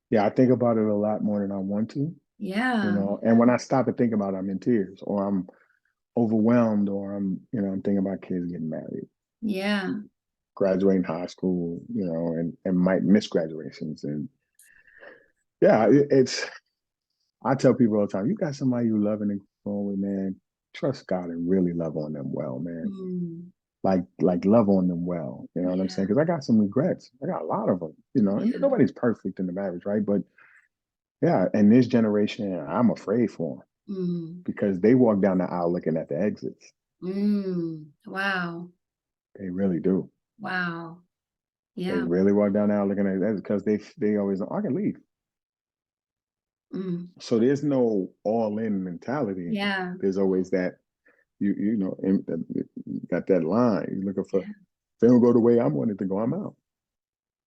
yeah, I think about it a lot more than I want to, Yeah. And when I stop and think about it, I'm in tears or I'm overwhelmed or I'm thinking about kids getting married, Yeah. graduating high school, and might miss graduations. And yeah, I tell people all the time, you got somebody you love and growing with, man, trust God and really love on them well, man. Mm, Like love on them well. You know what I'm saying? yeah. Because I got some regrets. I got a lot of them. Yeah. Nobody's perfect in the marriage, right? But yeah, and this generation, I'm afraid for them Mm, because they walk down the aisle looking at the exits. wow. They really do. Wow. They Yeah. really walk down the aisle looking at the exits because they always know I can leave. Mm, So there's no all in mentality. yeah. There's always that got that line. You're looking for. Yeah. If they don't go the way I wanted to go, I'm out.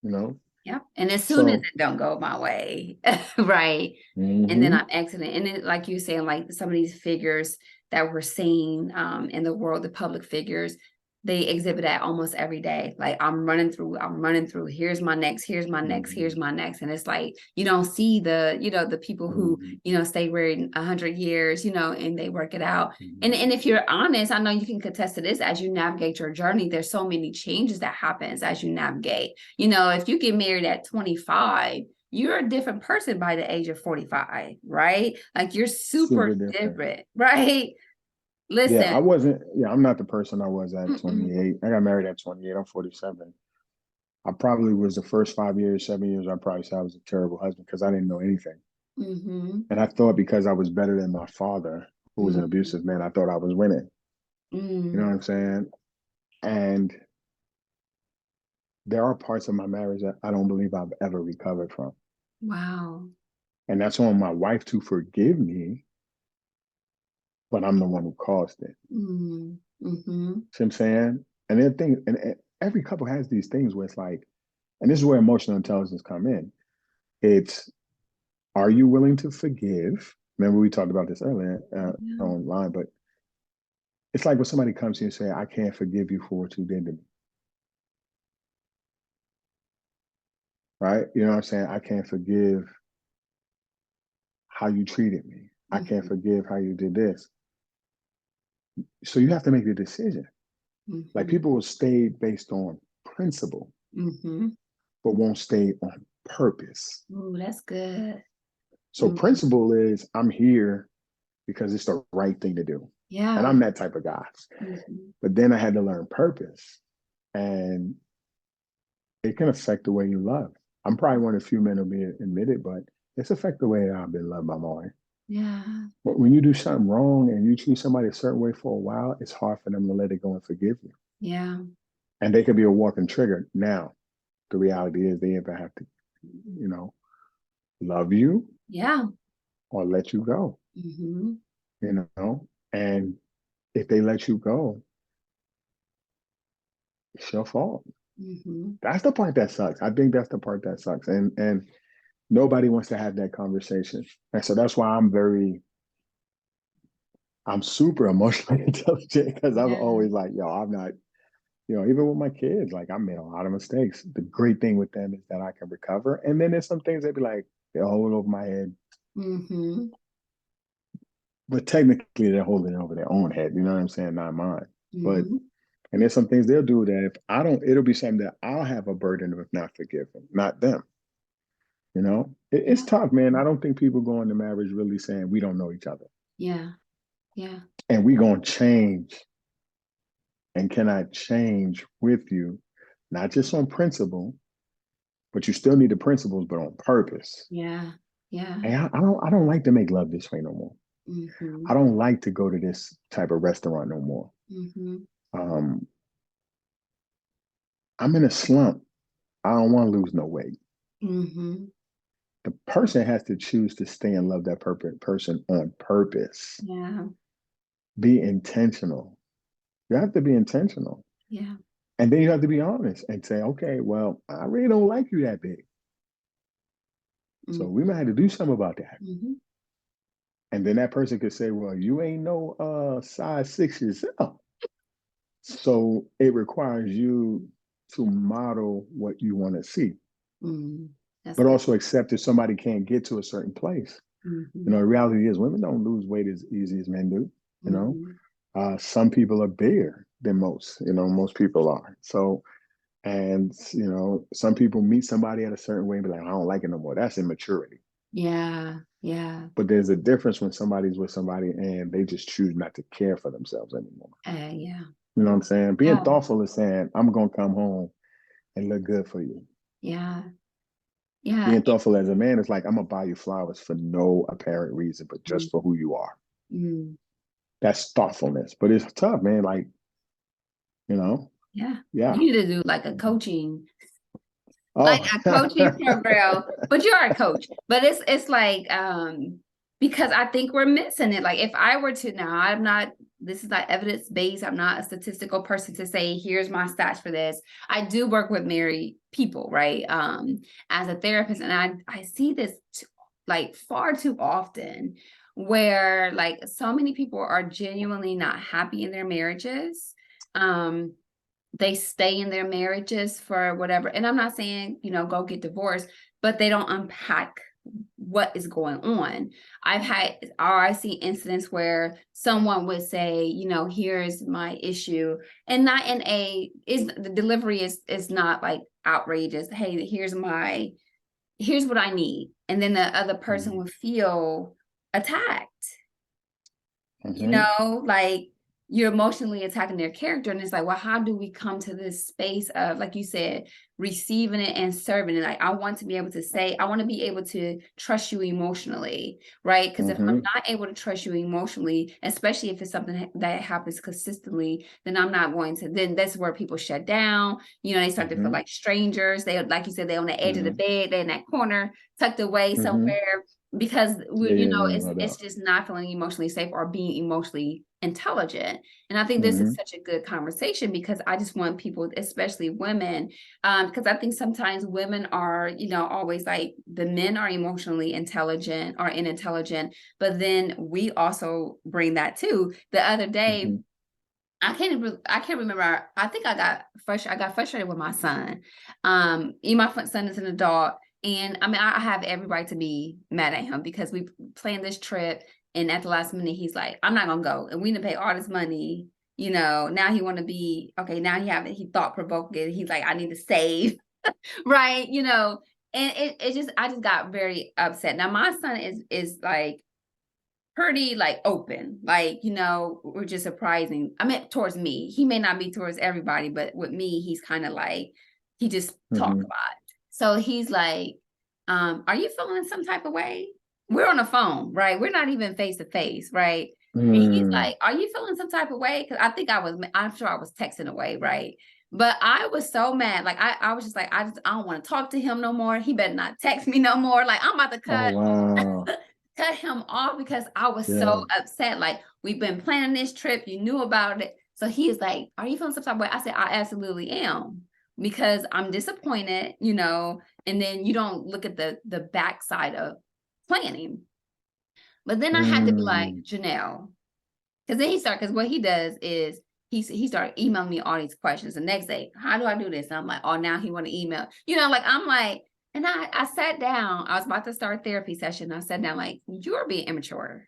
You know. Yep. And as soon as So. it don't go my way, right. And then Hmm. I'm exiting. And then like you saying, like some of these figures that we're seeing in the world, the public figures, they exhibit that almost every day. Like I'm running through, here's my next, here's my next, here's Hmm. my next. And it's like you don't see the people who, Hmm. stay married 100 years, and they work it out. And Hmm. and if you're honest, I know you can contest to this as you navigate your journey. There's so many changes that happens as you navigate. If you get married at 25, you're a different person by the age of 45, right? Like you're super Super different. different, right? Yeah, Listen. I wasn't. Yeah, I'm not the person I was at Mm-mm, 28. I got married at 28. I'm 47. I probably was the first 5 years, 7 years. I probably said I was a terrible husband because I didn't know anything. mm-hmm, And I thought because I was better than my father, who was an mm-hmm, abusive man, I thought I was winning. You know mm, what I'm saying? And there are parts of my marriage that I don't believe I've ever recovered from. wow. And that's on my wife to forgive me, but I'm the one who caused it. Mm, mm-hmm, See what I'm saying? And then and every couple has these things where it's like, and this is where emotional intelligence come in. It's, are you willing to forgive? Remember we talked about this earlier yeah, online, but it's like when somebody comes to you and say, I can't forgive you for what you did to me. Right? You know what I'm saying? I can't forgive how you treated me. I can't mm-hmm, forgive how you did this. So you have to make the decision. Like mm-hmm, people will stay based on principle, mm-hmm, but won't stay on purpose. Ooh, that's good. So Mm, principle is I'm here because it's the right thing to do. And yeah. I'm that type of guy. Mhm. But then I had to learn purpose. And it can affect the way you love. I'm probably one of the few men who'll be admitted, but it's affect the way I've been loved by my wife. Yeah. But when you do something wrong and you treat somebody a certain way for a while, it's hard for them to let it go and forgive you. Yeah. And they could be a walking trigger. Now, the reality is they either have to, you know, love you Yeah. or let you go, Hmm. you know? And if they let you go, it's your fault. Hmm. That's the part that sucks. I think that's the part that sucks. And nobody wants to have that conversation. And so that's why I'm super emotionally intelligent because I'm Yeah. always like, yo, I'm not, even with my kids, like I made a lot of mistakes. The great thing with them is that I can recover. And then there's some things that be like, they're holding over my head, Hmm. but technically they're holding it over their own head. You know what I'm saying? Not mine. But, Hmm. and there's some things they'll do that if I don't, it'll be something that I'll have a burden of not forgiving, not them. It's Yeah. tough, man. I don't think people go into marriage really saying we don't know each other Yeah. Yeah. and we gonna change and can I change with you, not just on principle, but you still need the principles, but on purpose. Yeah. Yeah. And I don't like to make love this way no more. I Hmm. don't like to go to this type of restaurant no more. Hmm. Um, I'm in a slump. I don't want to lose no weight. Hmm. The person has to choose to stay and love that person on purpose. Yeah. Be intentional. You have to be intentional. Yeah. And then you have to be honest and say, okay, well, I really don't like you that big. So we might have to do something about that. Hmm. And then that person could say, well, you ain't no size 6 yourself. So it requires you to model what you want to see, Mm. That's but good. also accept if somebody can't get to a certain place. Hmm. The reality is women don't lose weight as easy as men do. You know, Hmm. some people are bigger than most, most people are. So, and, some people meet somebody at a certain way and be like, I don't like it no more. That's immaturity. Yeah. Yeah. But there's a difference when somebody's with somebody and they just choose not to care for themselves anymore. Yeah. You know what I'm saying? Being Yeah. thoughtful is saying, I'm going to come home and look good for you. Yeah. Yeah. Being thoughtful as a man is like, I'm going to buy you flowers for no apparent reason, but just for who you are. Mm. That's thoughtfulness. But it's tough, man. Like, you know, Yeah. yeah. You need to do like Oh, a coaching program, but you are a coach. But it's like because I think we're missing it. Like if I were to now, this is not evidence-based. I'm not a statistical person to say, here's my stats for this. I do work with married people, right? As a therapist, and I see this like far too often where like so many people are genuinely not happy in their marriages. They stay in their marriages for whatever. And I'm not saying, go get divorced, but they don't unpack what is going on. I see incidents where someone would say, here's my issue, and not in the delivery is not like outrageous. Hey, here's what I need. And then the other person would feel attacked, mm-hmm. like you're emotionally attacking their character. And it's like, well, how do we come to this space of, like you said, receiving it and serving it? Like, I want to be able to say, I want to be able to trust you emotionally, right? Because if I'm not able to trust you emotionally, especially if it's something that happens consistently, then I'm not going to, then that's where people shut down. They start to feel like strangers. They, like you said, they're on the edge of the bed, they're in that corner, tucked away somewhere, because it's just not feeling emotionally safe or being emotionally intelligent. And I think this is such a good conversation, because I just want people, especially women, because I think sometimes women are, always like the men are emotionally intelligent or unintelligent, but then we also bring that too. The other day, I can't remember. I think I got frustrated with my son. My son is an adult, and I mean, I have every right to be mad at him because we planned this trip, and at the last minute, he's like, "I'm not gonna go," and we didn't pay all this money. Now he want to be okay. Now he thought provoking. He's like, "I need to save," right? And I just got very upset. Now my son is like pretty like open, like, you know, we're just surprising. I mean, towards me, he may not be towards everybody, but with me, he's kind of like, he just talk a Mhm. lot. So he's like, are you feeling some type of way? We're on the phone, right? We're not even face to face, right? And he's Mm. like, are you feeling some type of way? Because I'm sure I was texting away, right? But I was so mad. Like I was just like, I don't want to talk to him no more. He better not text me no more. Like I'm about to Oh, wow. cut him off because I was so Yeah. upset. Like, we've been planning this trip, you knew about it. So he is like, are you feeling some type of way? I said, I absolutely am, because I'm disappointed, you know, and then you don't look at the backside of planning. But then I had to be like, Mm. Janelle, because then because what he does is he started emailing me all these questions. The next day, how do I do this? And I'm like, oh, now he want to email. You know, like I'm like, and I sat down. I was about to start therapy session. I sat down like, you're being immature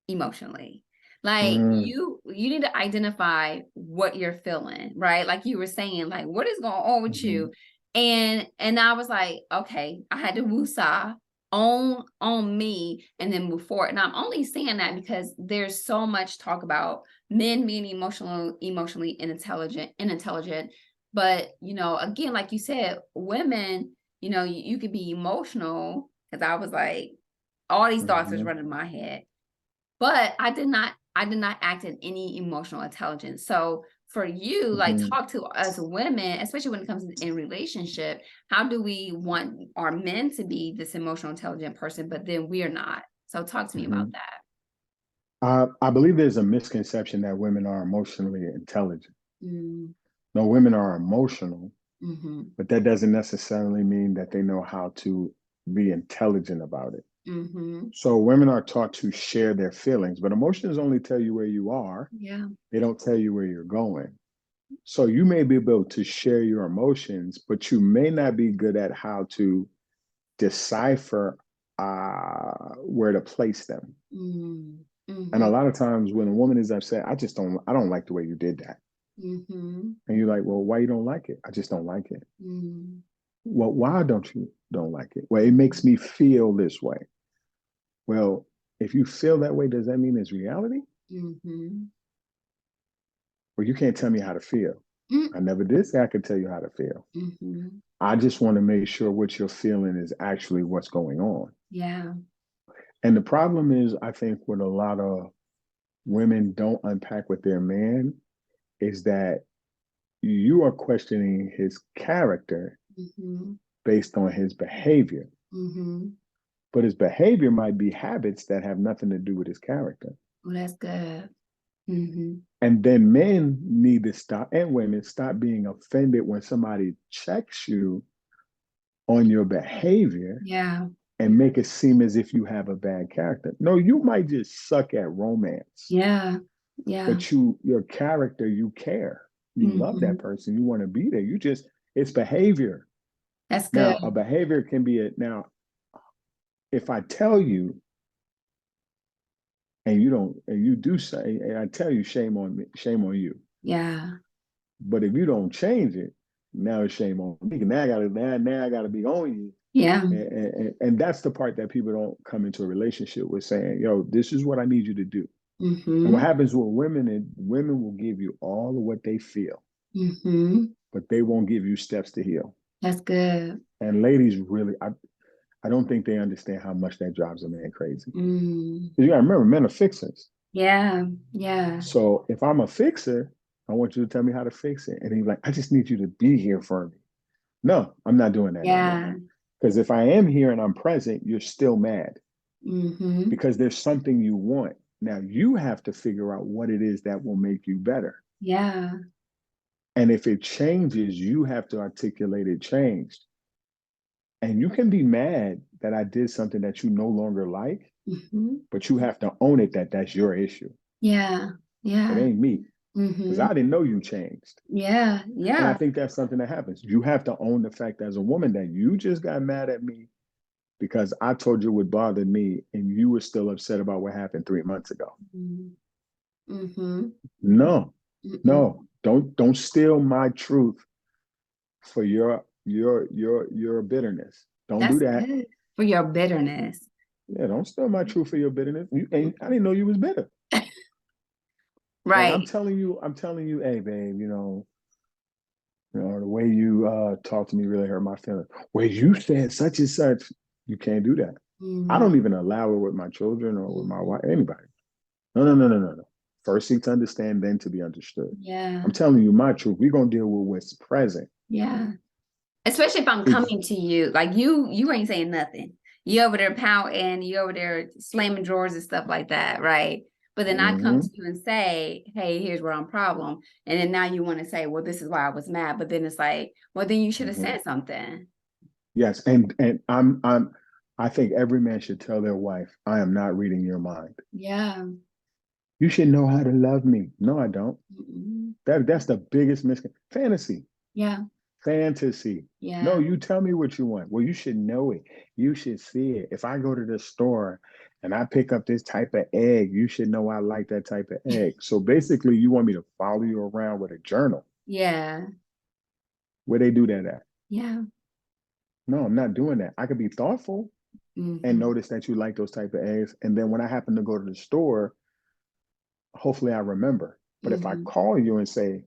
emotionally. Like Mm. you need to identify what you're feeling, right? Like you were saying, like what is going on with Mhm. you? And I was like, okay, I had to woosah on me and then move forward. And I'm only saying that because there's so much talk about men being emotionally intelligent. But you know, again, like you said, women, you know, you could be emotional, because I was like, all these thoughts was Mhm. running in my head, but I did not act in any emotional intelligence. So for you, like Mhm. talk to us women, especially when it comes in relationship, how do we want our men to be this emotional intelligent person, but then we're not? So talk to me about Mhm. that. I believe there's a misconception that women are emotionally intelligent. Mm, No, women are emotional, mm-hmm, but that doesn't necessarily mean that they know how to be intelligent about it. mm-hmm. So women are taught to share their feelings, but emotions only tell you where you are. Yeah. They don't tell you where you're going. So you may be able to share your emotions, but you may not be good at how to decipher where to place them. Mm, And a mm-hmm, lot of times when a woman is upset, I don't like the way you did that. mm-hmm, And you're like, well, why you don't like it? I just don't like it. mm, Well, why don't like it? Well, it makes me feel this way. Well, if you feel that way, does that mean it's reality? mm-hmm, Well, you can't tell me how to feel. I never did say I could tell you how to feel. mm-hmm. I just want to make sure what you're feeling is actually what's going on. Yeah. And the problem is, I think what a lot of women don't unpack with their man is that you are questioning his character Mm-hmm, based on his behavior, mm-hmm. but his behavior might be habits that have nothing to do with his character. Well, that's good. Mm-hmm. And then men need to stop, and women stop being offended when somebody checks you on your behavior Yeah. and make it seem as if you have a bad character. No, you might just suck at romance, Yeah. Yeah. but your character, you care. You love that Mhm. person. You want to be there. You just, it's behavior. That's good. Now, a behavior can be now, if I tell you and you don't, and you do say, and I tell you, shame on me, shame on you. Yeah. But if you don't change it, now it's shame on me. Now I gotta be on you. Yeah. And that's the part that people don't come into a relationship with saying, yo, this is what I need you to do. And what Mhm. happens with women is women will give you all of what they feel, Mhm. but they won't give you steps to heal. That's good. And ladies really, I don't think they understand how much that drives a man crazy. Mm. You gotta remember, men are fixers. Yeah. Yeah. So if I'm a fixer, I want you to tell me how to fix it. And he's like, I just need you to be here for me. No, I'm not doing that no more. Yeah. Because if I am here and I'm present, you're still mad Mhm. because there's something you want. Now you have to figure out what it is that will make you better. Yeah. And if it changes, you have to articulate it changed. And you can be mad that I did something that you no longer like, Mhm. but you have to own it that that's your issue. Yeah. It Yeah. ain't me because I Mhm. didn't know you changed. Yeah. And I Yeah. think that's something that happens. You have to own the fact as a woman that you just got mad at me because I told you what bothered me and you were still upset about what happened 3 months ago. Mhm. Mhm. No, Mhm. no, don't steal my truth for your your bitterness. Don't do That's that. good for your bitterness. Yeah, don't steal my truth for your bitterness. And I didn't know you was bitter. Like Right. I'm telling you, hey babe, the way you talk to me really hurt my feelings. Well, you said such and such. You can't do that. I Mm, don't even allow it with my children or with my mm, wife, anybody. No, no, no, no, no, no. First seek to understand, then to be understood. yeah. I'm telling you my truth. We're gonna deal with what's present. Yeah. Especially if I'm It's coming to you, like you ain't saying nothing. You over there pouting, you over there slamming drawers and stuff like that, right? But then I come to mhm. you and say, hey, here's where I'm problem. And then now you want to say, well, this is why I was mad. But then it's like, well, then you should have Mhm. said something. Yes, and I think every man should tell their wife, I am not reading your mind. Yeah. You should know how to love me. No, I don't. Mm-mm. That's the biggest misconception. Fantasy. Yeah. Fantasy. No, Yeah. you tell me what you want. Well, you should know it. You should see it. If I go to the store and I pick up this type of egg, you should know I like that type of egg. So basically, you want me to follow you around with a journal. Yeah. Where they do that at? Yeah. No, I'm not doing that. I could be thoughtful and Mm-hmm. notice that you like those type of eggs. And then when I happen to go to the store, hopefully I remember. But if I Mm-hmm. call you and say,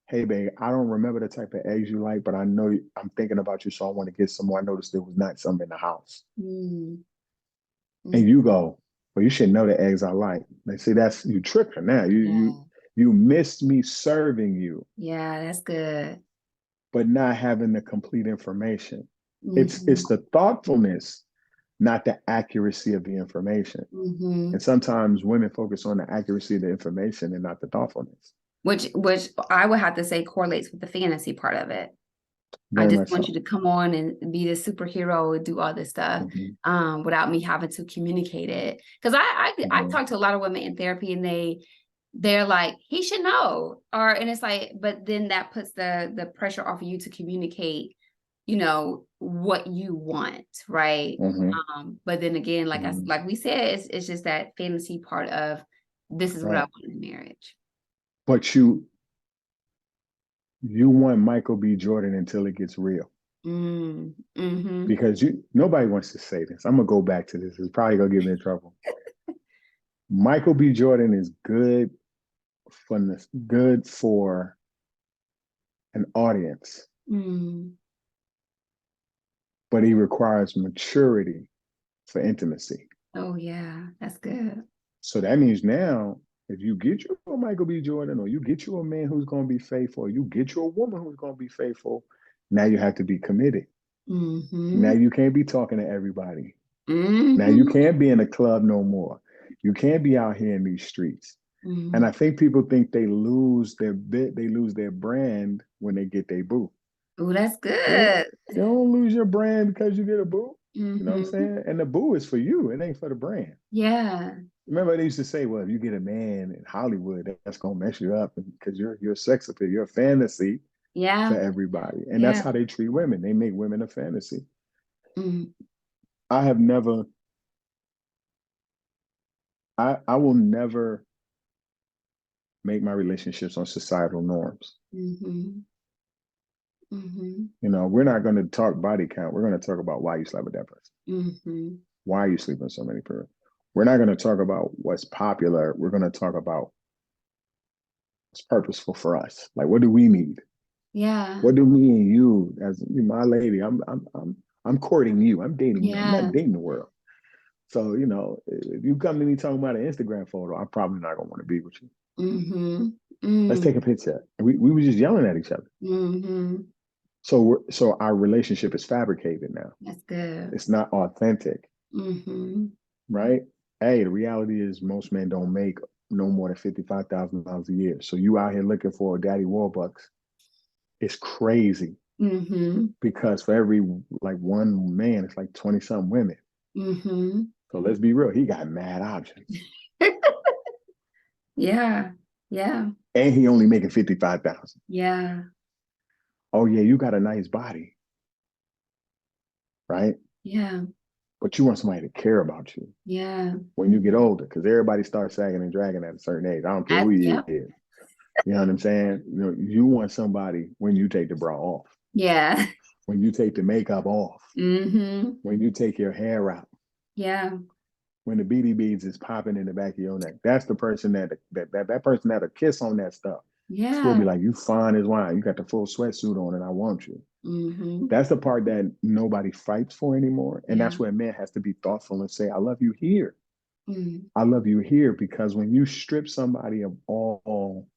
hey, babe, I don't remember the type of eggs you like, but I know I'm thinking about you, so I want to get some more. I noticed there was not some in the house. And you Mm-hmm. go, well, you should know the eggs I like. They say that's you trick her now. Yeah. You missed me serving you, Yeah, that's good. but not having the complete information. Mm-hmm. It's the thoughtfulness, not the accuracy of the information. Mm-hmm. And sometimes women focus on the accuracy of the information and not the thoughtfulness. Which I would have to say correlates with the fantasy part of it. I Very just much want you so. to come on and be the superhero and do all this stuff Hmm. without me having to communicate it. Because I Hmm. talk to a lot of women in therapy and they're like, he should know. Or and it's like, but then that puts the pressure off of you to communicate, what you want, right? Hmm. But then again, Hmm. like we said, it's just that fantasy part of this is what I Right. want in marriage. But you want Michael B. Jordan until it gets real. Mm-hmm. Because nobody wants to say this. I'm gonna go back to this. It's probably gonna get me in trouble. Michael B. Jordan is good for an audience, Mm. but he requires maturity for intimacy. Oh yeah, that's good. So that means now, if you get you a Michael B. Jordan, or you get you a man who's gonna be faithful, or you get you a woman who's gonna be faithful, now you have to be committed. Now Mm-hmm. you can't be talking to everybody. Now you Mm-hmm. can't be in a club no more. You can't be out here in these streets. And Mm-hmm. I think people think they lose their they lose their brand when they get their boo. Oh, that's You good. you don't lose your brand because you get a boo. You know what I'm Mm-hmm. saying? And the boo is for you. It ain't for the brand. Yeah. Remember they used to say, well, if you get a man in Hollywood, that's gonna mess you up because you're a sex appeal, you're a fantasy for Yeah. everybody. And that's Yeah. how they treat women. They make women a fantasy. Mm. I have never, I will never make my relationships on societal norms. Mm-hmm. Mm-hmm. We're not going to talk body count. We're going to talk about why you slept with that person. Mm-hmm. Why are you sleeping with so many people? We're not going to talk about what's popular. We're going to talk about what's purposeful for us. Like, what do we need? Yeah. What do me and you, as my lady, I'm courting you. I'm dating you. I'm not Yeah. dating the world. So, if you come to me talking about an Instagram photo, I'm probably not going to want to be with you. Mm-hmm. Let's take a Mm. picture. And we were just yelling at each other. Mm-hmm. So our relationship is fabricated now. That's good. It's not authentic, Mm-hmm. right? Hey, the reality is most men don't make no more than $55,000 a year. So you out here looking for a daddy Warbucks. It's crazy Mm-hmm. because for every like one man, it's like 20 something women. Mm-hmm. So let's be real. He got mad options Yeah. Yeah. and he only making 55,000. Yeah. Oh yeah, you got a nice body, right? Yeah. But you want somebody to care about you Yeah. when you get older because everybody starts sagging and dragging at a certain age. I don't care who you Yep. is. You know what I'm saying? You want somebody when you take the bra off. Yeah. when you take the makeup off, Mm-hmm. when you take your hair out, Yeah. when the beady beads is popping in the back of your neck. That's the person that person that'll kiss on that stuff. Still Yeah. be like, you fine as wine. You got the full sweatsuit on and I want you. Mm-hmm. That's the part that nobody fights for anymore. And Yeah. that's where a man has to be thoughtful and say, I love you here. Mm-hmm. I love you here, because when you strip somebody of all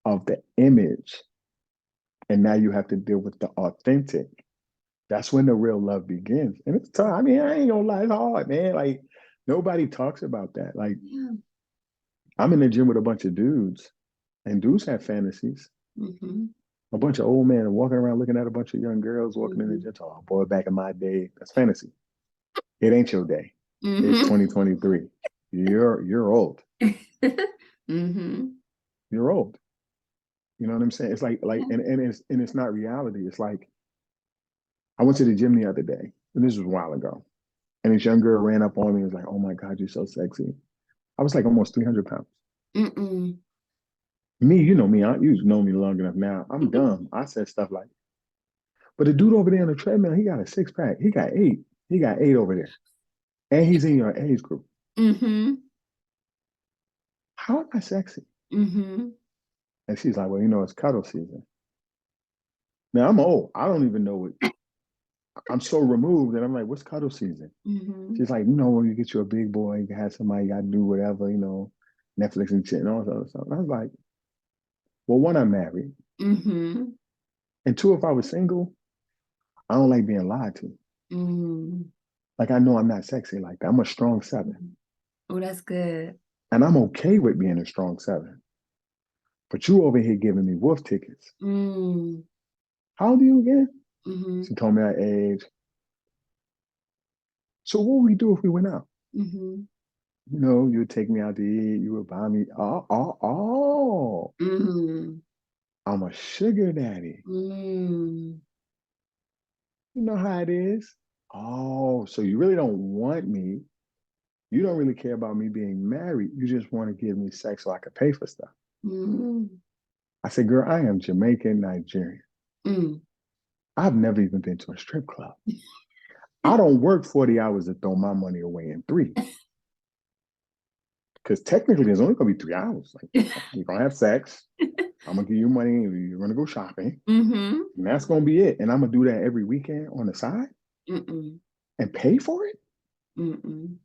of the image and now you have to deal with the authentic, that's when the real love begins. And it's tough. I mean, I ain't gonna lie, it's hard, man. Like nobody talks about that. Like Yeah. I'm in the gym with a bunch of dudes, and dudes have fantasies. Mm-hmm. A bunch of old men walking around looking at a bunch of young girls walking in the Mm-hmm. gym. Oh boy, back in my day, that's fantasy. It ain't your day. It's Mm-hmm. 2023. You're old. Mm-hmm. You're old. You know what I'm saying? It's Yeah. and it's not reality. It's like I went to the gym the other day, and this was a while ago. And this young girl ran up on me and was like, "Oh my God, you're so sexy." I was like almost 300 pounds. Mm-mm. Me, you know me. You know me long enough now. I'm dumb. I said stuff like, "But the dude over there on the treadmill, he got a six pack. He got eight. He got eight over there, and he's in your age group. Mm-hmm. How am I sexy?" Mm-hmm. And she's like, "Well, you know, it's cuddle season." Now I'm old. I don't even know what. I'm so removed, and I'm like, "What's cuddle season?" Mm-hmm. She's like, when you get you a big boy, you can have somebody, you got to do whatever, Netflix and shit and all that other stuff. And I was like, well, one, I'm married. Mm-hmm. And two, if I was single, I don't like being lied to. Mm-hmm. Like, I know I'm not sexy like that. I'm a strong seven. Oh, that's good. And I'm okay with being a strong seven. But you over here giving me wolf tickets. Mm. How old are you again? Mm-hmm. She told me her age. So what would we do if we went out? Mm-hmm. You would take me out to eat. You would buy me. Oh. Mm-hmm. I'm a sugar daddy. Mm. You know how it is. Oh, so you really don't want me. You don't really care about me being married. You just want to give me sex so I could pay for stuff. Mm. I said, girl, I am Jamaican Nigerian. Mm. I've never even been to a strip club. I don't work 40 hours to throw my money away in three. Because technically, there's only going to be 3 hours. Like, we're going to have sex. I'm going to give you money. You're going to go shopping. Mm-hmm. And that's going to be it. And I'm going to do that every weekend on the side Mm-mm. and pay for it. Mm-mm.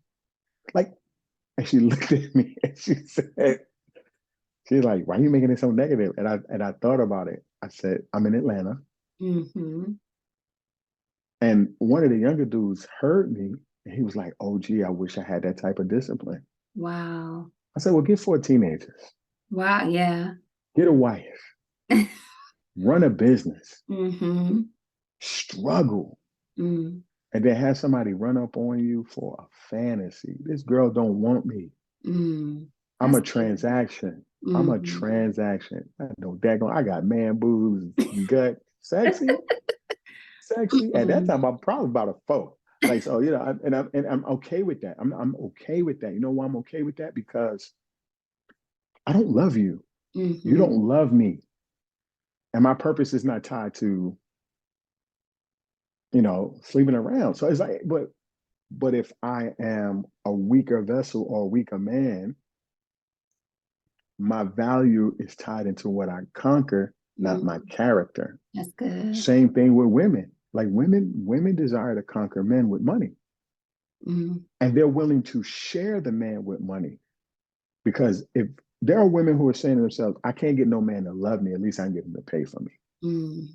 Like, and she looked at me and she said, she's like, why are you making it so negative? And I thought about it. I said, I'm in Atlanta. Mm-hmm. And one of the younger dudes heard me and he was like, oh, gee, I wish I had that type of discipline. Wow. I said, well, get 4 teenagers, Wow. Yeah. get a wife, run a business, Mm-hmm. struggle, Mm. and then have somebody run up on you for a fantasy. This girl don't want me. Mm. I'm That's a good. transaction. I'm a Mm-hmm. transaction. I know daggone, I got man boobs, gut, sexy. Sexy. At that Mm-mm. time, I'm probably about a four. Like so, I'm okay with that. I'm okay with that. You know why I'm okay with that? Because I don't love you. You Mm-hmm. don't love me, and my purpose is not tied to sleeping around. So it's like, but if I am a weaker vessel or a weaker man, my value is tied into what I conquer, not my Mm. character. That's good. Same thing with women. Like women desire to conquer men with money. Mm. And they're willing to share the man with money. Because if there are women who are saying to themselves, I can't get no man to love me, at least I can get him to pay for me. Mm.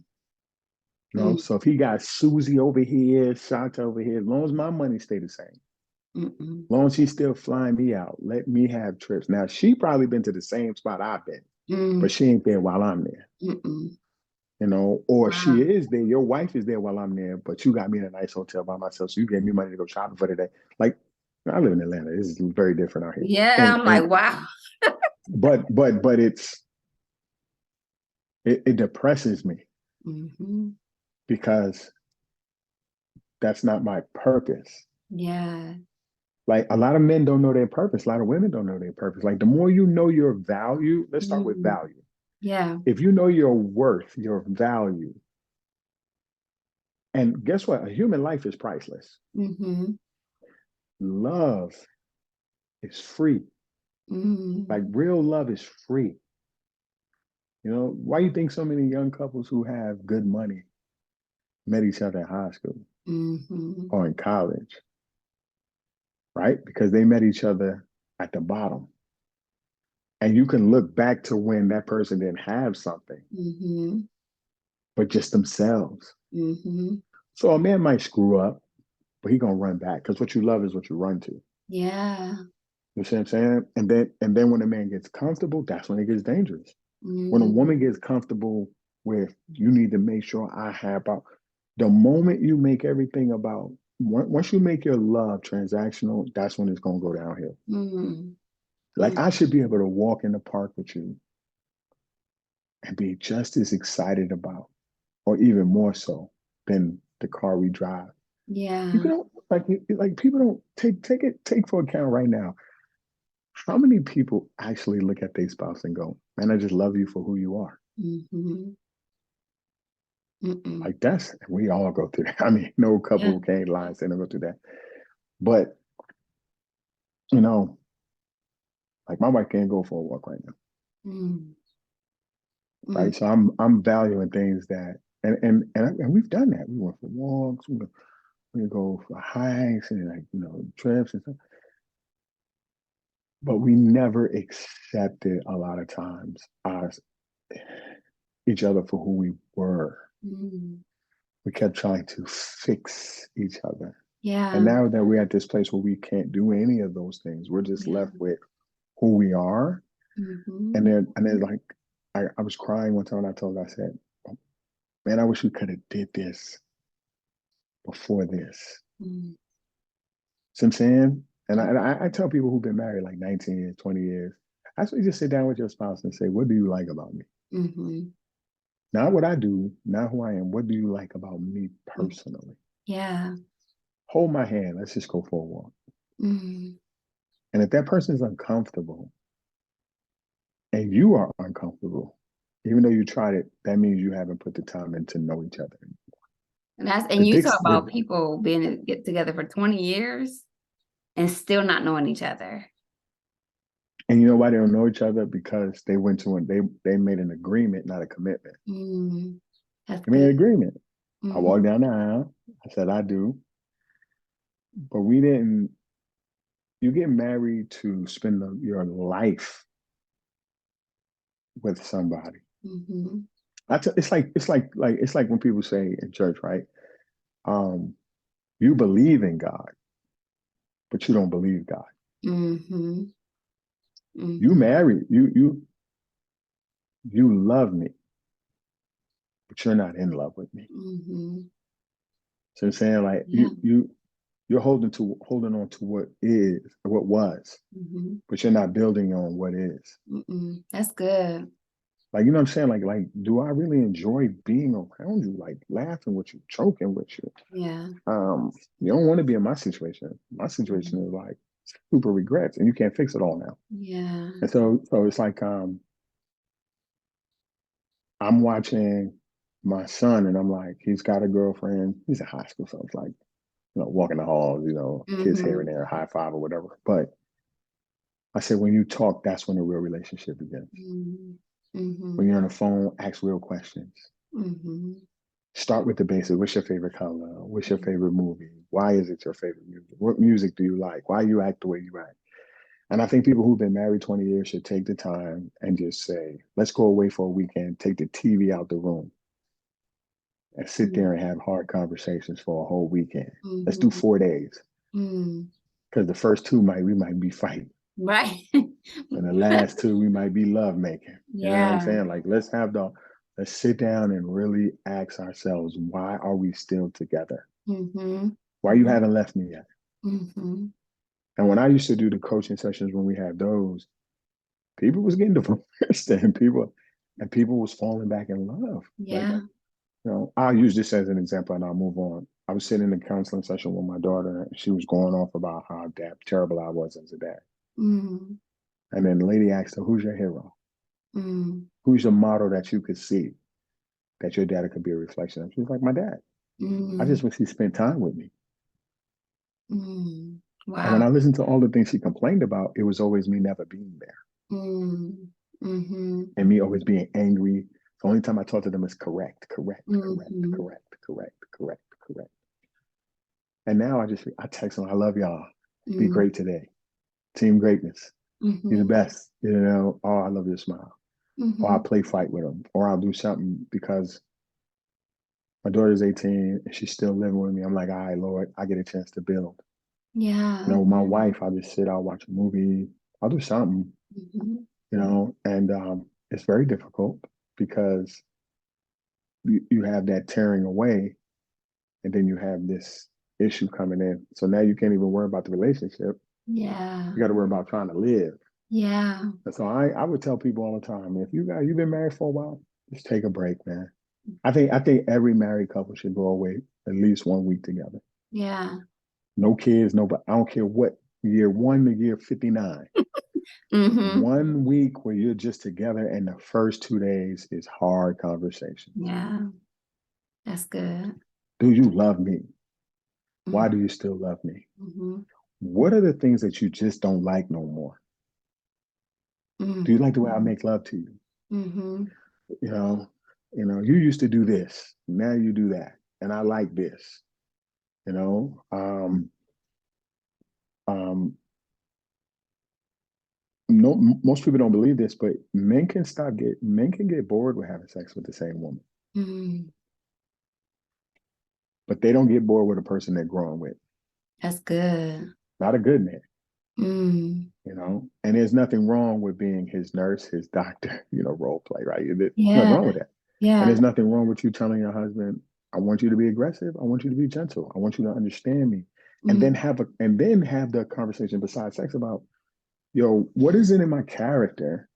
Mm. So if he got Susie over here, Shanta over here, as long as my money stay the same, Mm-mm. as long as she's still flying me out, let me have trips. Now she probably been to the same spot I've been, but Mm. she ain't there while I'm there. Mm-mm. Or she Wow. is there, your wife is there while I'm there, but you got me in a nice hotel by myself, so you gave me money to go shopping for the day. Like I live in Atlanta. This is very different out here. Yeah, And I'm and like, wow. but it depresses me Mm-hmm. because that's not my purpose. Yeah. Like a lot of men don't know their purpose. A lot of women don't know their purpose. Like the more you know your value, let's start with Mm. value. Yeah. If you know your worth, your value, And guess what? A human life is priceless. Mm-hmm. Love is free. Mm-hmm. Like real love is free. You know, why you think so many young couples who have good money met each other in high school Mm-hmm. or in college, right? Because they met each other at the bottom. And you can look back to when that person didn't have something, Mm-hmm. but just themselves. Mm-hmm. So a man might screw up, but he gonna run back because what you love is what you run to. Yeah. You see what I'm saying? And then when a man gets comfortable, that's when it gets dangerous. When a Mm-hmm. woman gets comfortable with you need to make sure I have about the moment you make everything about once you make your love transactional, that's when it's gonna go downhill. Mm-hmm. Like I should be able to walk in the park with you and be just as excited about, or even more so than the car we drive. Yeah. People don't like people don't take for account right now. How many people actually look at their spouse and go, "Man, I just love you for who you are." Mm-hmm. Mm-mm. Like that's we all go through that. I mean, no couple Yeah. who can't lie and say they go through that. But you know, like my wife can't go for a walk right now, Mm-hmm. right? So I'm valuing things that and we've done that. We went for walks, we go for hikes and like trips and stuff. But we never accepted a lot of times us each other for who we were. Mm-hmm. We kept trying to fix each other. And Yeah. now that we're at this place where we can't do any of those things, we're just Yeah. left with who we are. Mm-hmm. And then like I was crying one time and I told her, I said, man, I wish we could have did this before this. Mm-hmm. See what I'm saying? And I tell people who've been married like 19 years, 20 years, actually just sit down with your spouse and say, what do you like about me? Mm-hmm. Not what I do, not who I am. What do you like about me personally? Yeah. Hold my hand. Let's just go for a walk. Mm-hmm. And if that person is uncomfortable and you are uncomfortable, even though you tried it, that means you haven't put the time in to know each other. And The you talk dicks, about the, people being get together for 20 years and still not knowing each other. and you know why they don't know each other? Because they went to and they made an agreement, not a commitment. Mm, that's They made an good. agreement. I Mm-hmm. walked down the aisle. I said I do, but we didn't. You get married to spend your life with somebody. Mm-hmm. It's like when people say in church, right? Um, you believe in God, but you don't believe God. Mm-hmm. You Mm-hmm. married, you love me, but you're not in love with me. Mm-hmm. So I'm saying like Yeah. you're holding on to what is, what was, Mm-hmm. but you're not building on what is. Mm-mm. That's good. Like, you know what I'm saying? Like, do I really enjoy being around you? Like laughing with you, joking with you. Yeah. You don't want to be in my situation. My situation Mhm. is like super regrets and you can't fix it all now. Yeah. And so it's like I'm watching my son and I'm like, he's got a girlfriend. He's in high school, so it's like, walking the halls, kiss here Mm-hmm. and there, high five or whatever. But I said, when you talk, that's when the real relationship begins. Mm-hmm. When Mm-hmm. you're on the phone, ask real questions. Mm-hmm. Start with the basics. What's your favorite color? What's your favorite movie? Why is it your favorite music? What music do you like? Why you act the way you act? And I think people who've been married 20 years should take the time and just say, let's go away for a weekend, take the TV out the room, and sit there and have hard conversations for a whole weekend. Let's do Mm-hmm. 4 days. Mm-hmm. Because the first two we might be fighting. Right. And the last two we might be love making. You know what I'm Yeah. saying? Like let's sit down and really ask ourselves, why are we still together? Mm-hmm. Why you haven't left me yet? Mm-hmm. And when I used to do the coaching sessions when we had those, people was getting divorced and people was falling back in love. Like, Yeah. I'll use this as an example and I'll move on. I was sitting in a counseling session with my daughter and she was going off about how terrible I was as a dad. Mm-hmm. And then the lady asked her, who's your hero? Mm-hmm. Who's your model that you could see that your dad could be a reflection of? She was like, my dad. I Mm, just wish he spent time with me. mm. And when Wow. I listened to all the things she complained about, it was always me never being there Mm, mm-hmm, and me always being angry. The only time I talk to them is correct, correct, correct, mm-hmm, correct, correct, correct, correct. And now I text them, I love y'all. Be mm, great today. Team greatness. You're the mm-hmm, best. You know, oh, I love your smile. Or mm-hmm. I'll play fight with them. Or I'll do something because my daughter's 18 and she's still living with me. I'm like, all right, Lord, I get a chance to build. You Yeah. know, my wife, I'll just sit, I'll watch a movie, I'll do something, Mm-hmm. you know, and it's very difficult because you have that tearing away and then you have this issue coming in. So now you can't even worry about the relationship. Yeah. You got to worry about trying to live. Yeah. And so I would tell people all the time, if you've been married for a while, just take a break, man. I think every married couple should go away at least 1 week together. Yeah. No kids, no, but I don't care what year 1 to year 59. Mm-hmm. 1 week where you're just together and the first 2 days is hard conversations. Yeah. That's good. Do you love me? Why Mm-hmm. do you still love me? Mm-hmm. What are the things that you just don't like no more? Do you like the way I make love to you? Mm-hmm. You know, you used to do this, now you do that, and I like this. You know, um, no, most people don't believe this, but men can get bored with having sex with the same woman, Mm-hmm. but they don't get bored with a person they're growing with. That's good. Not a good man, Mm. you know. And there's nothing wrong with being his nurse, his doctor, role play, right? There's nothing Yeah. wrong with that. And Yeah. there's nothing wrong with you telling your husband, I want you to be aggressive. I want you to be gentle. I want you to understand me. And Mm. then have the conversation besides sex about, yo, what is it in my character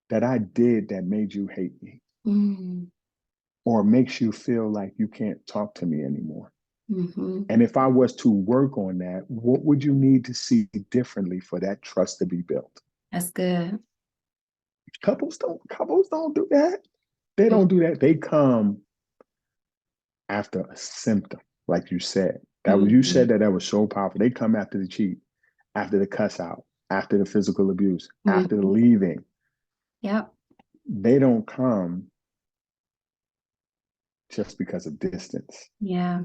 that I did that made you hate me Mm. or makes you feel like you can't talk to me anymore? Mm-hmm. And if I was to work on that, what would you need to see differently for that trust to be built? That's good. Couples don't do that. They don't do that. They come after a symptom, like you said. You Mm-hmm. said that was so powerful. They come after the cheat, after the cuss out, after the physical abuse, after the Mm-hmm. leaving. Yep. They don't come just because of distance. Yeah.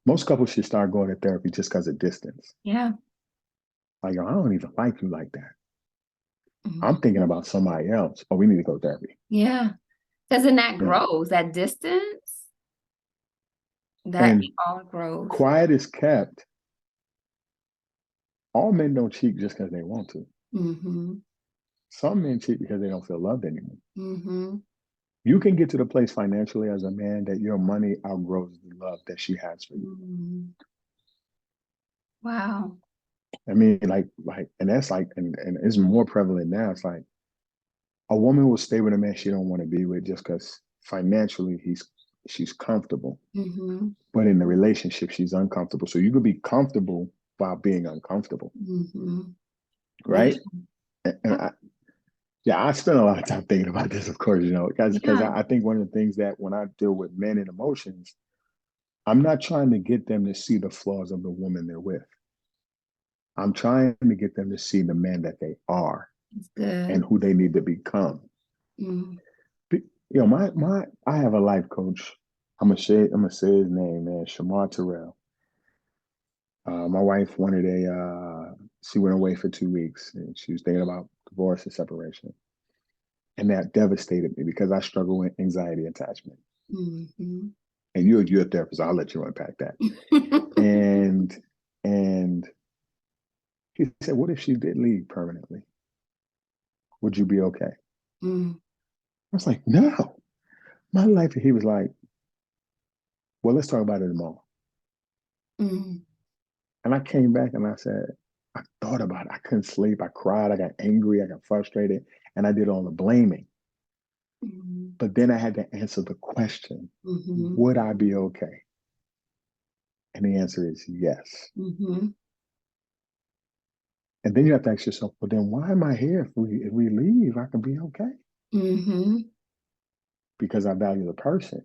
Most couples should start going to therapy just because of distance. Yeah. Like, I don't even like you like that. Mm-hmm. I'm thinking about somebody else. Oh, we need to go to therapy. Yeah. Because then that You know, grows, that distance, that and all grows. quiet is kept. All men don't cheat just because they want to. Mm-hmm. Some men cheat because they don't feel loved anymore. Mm-hmm. You can get to the place financially as a man that your money outgrows the love that she has for you. Mm-hmm. Wow. I mean, and that's like, and it's more prevalent now. It's like a woman will stay with a man she don't want to be with just because financially she's comfortable, Mm-hmm. but in the relationship she's uncomfortable. So you could be comfortable while being uncomfortable, Mm-hmm. Yeah. right? And I spend a lot of time thinking about this, of course, because Yeah. I think one of the things that when I deal with men and emotions, I'm not trying to get them to see the flaws of the woman they're with. I'm trying to get them to see the man that they are It's and good. who they need to become. Mm. I have a life coach. I'm gonna say his name, man, Shamar Terrell. My wife she went away for 2 weeks and she was thinking about divorce and separation. And that devastated me because I struggle with anxiety attachment. Mm-hmm. And you're a therapist, I'll let you unpack that. And and he said, what if she did leave permanently? Would you be okay? Mm. I was like, no. My life, he was like, well, let's talk about it tomorrow. Mm. And I came back and I said, I thought about it. I couldn't sleep. I cried. I got angry. I got frustrated. And I did all the blaming. Mm. But then I had to answer the question, Mm-hmm. would I be okay? And the answer is yes. Mm-hmm. And then you have to ask yourself, well, then why am I here? If we leave, I can be okay Mm-hmm. because I value the person.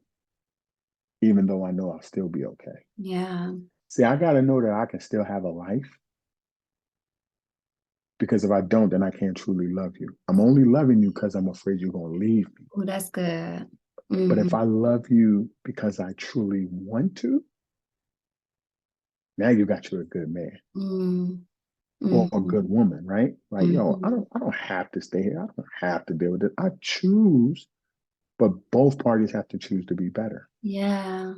even though I know I'll still be okay. Yeah. See, I got to know that I can still have a life, because if I don't, then I can't truly love you. I'm only loving you because I'm afraid you're going to leave me. Oh, that's good. But if Mhm. I love you because I truly want to, now you got you a good man Mm. or a Mhm. good woman, right? Like, yo, I Mhm. don't have to stay here. I don't have to deal with it. I choose, but both parties have to choose to be better. Yeah.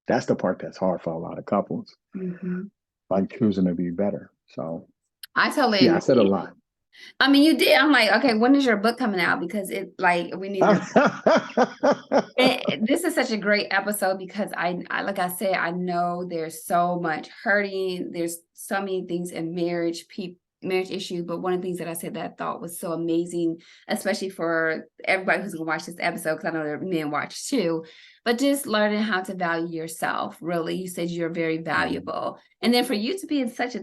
That's the part that's hard for a lot of couples, Mhm. like choosing to be better. So I totally yeah, I said a agree. lot. I mean, you did. I'm like, okay, when is your book coming out? Because it like we need to. This is such a great episode because I like I said, I know there's so much hurting. There's so many things in marriage, marriage issues. But one of the things that I said that I thought was so amazing, especially for everybody who's gonna watch this episode, because I know there are men watch too. But just learning how to value yourself. Really, you said you're very valuable, and then for you to be in such a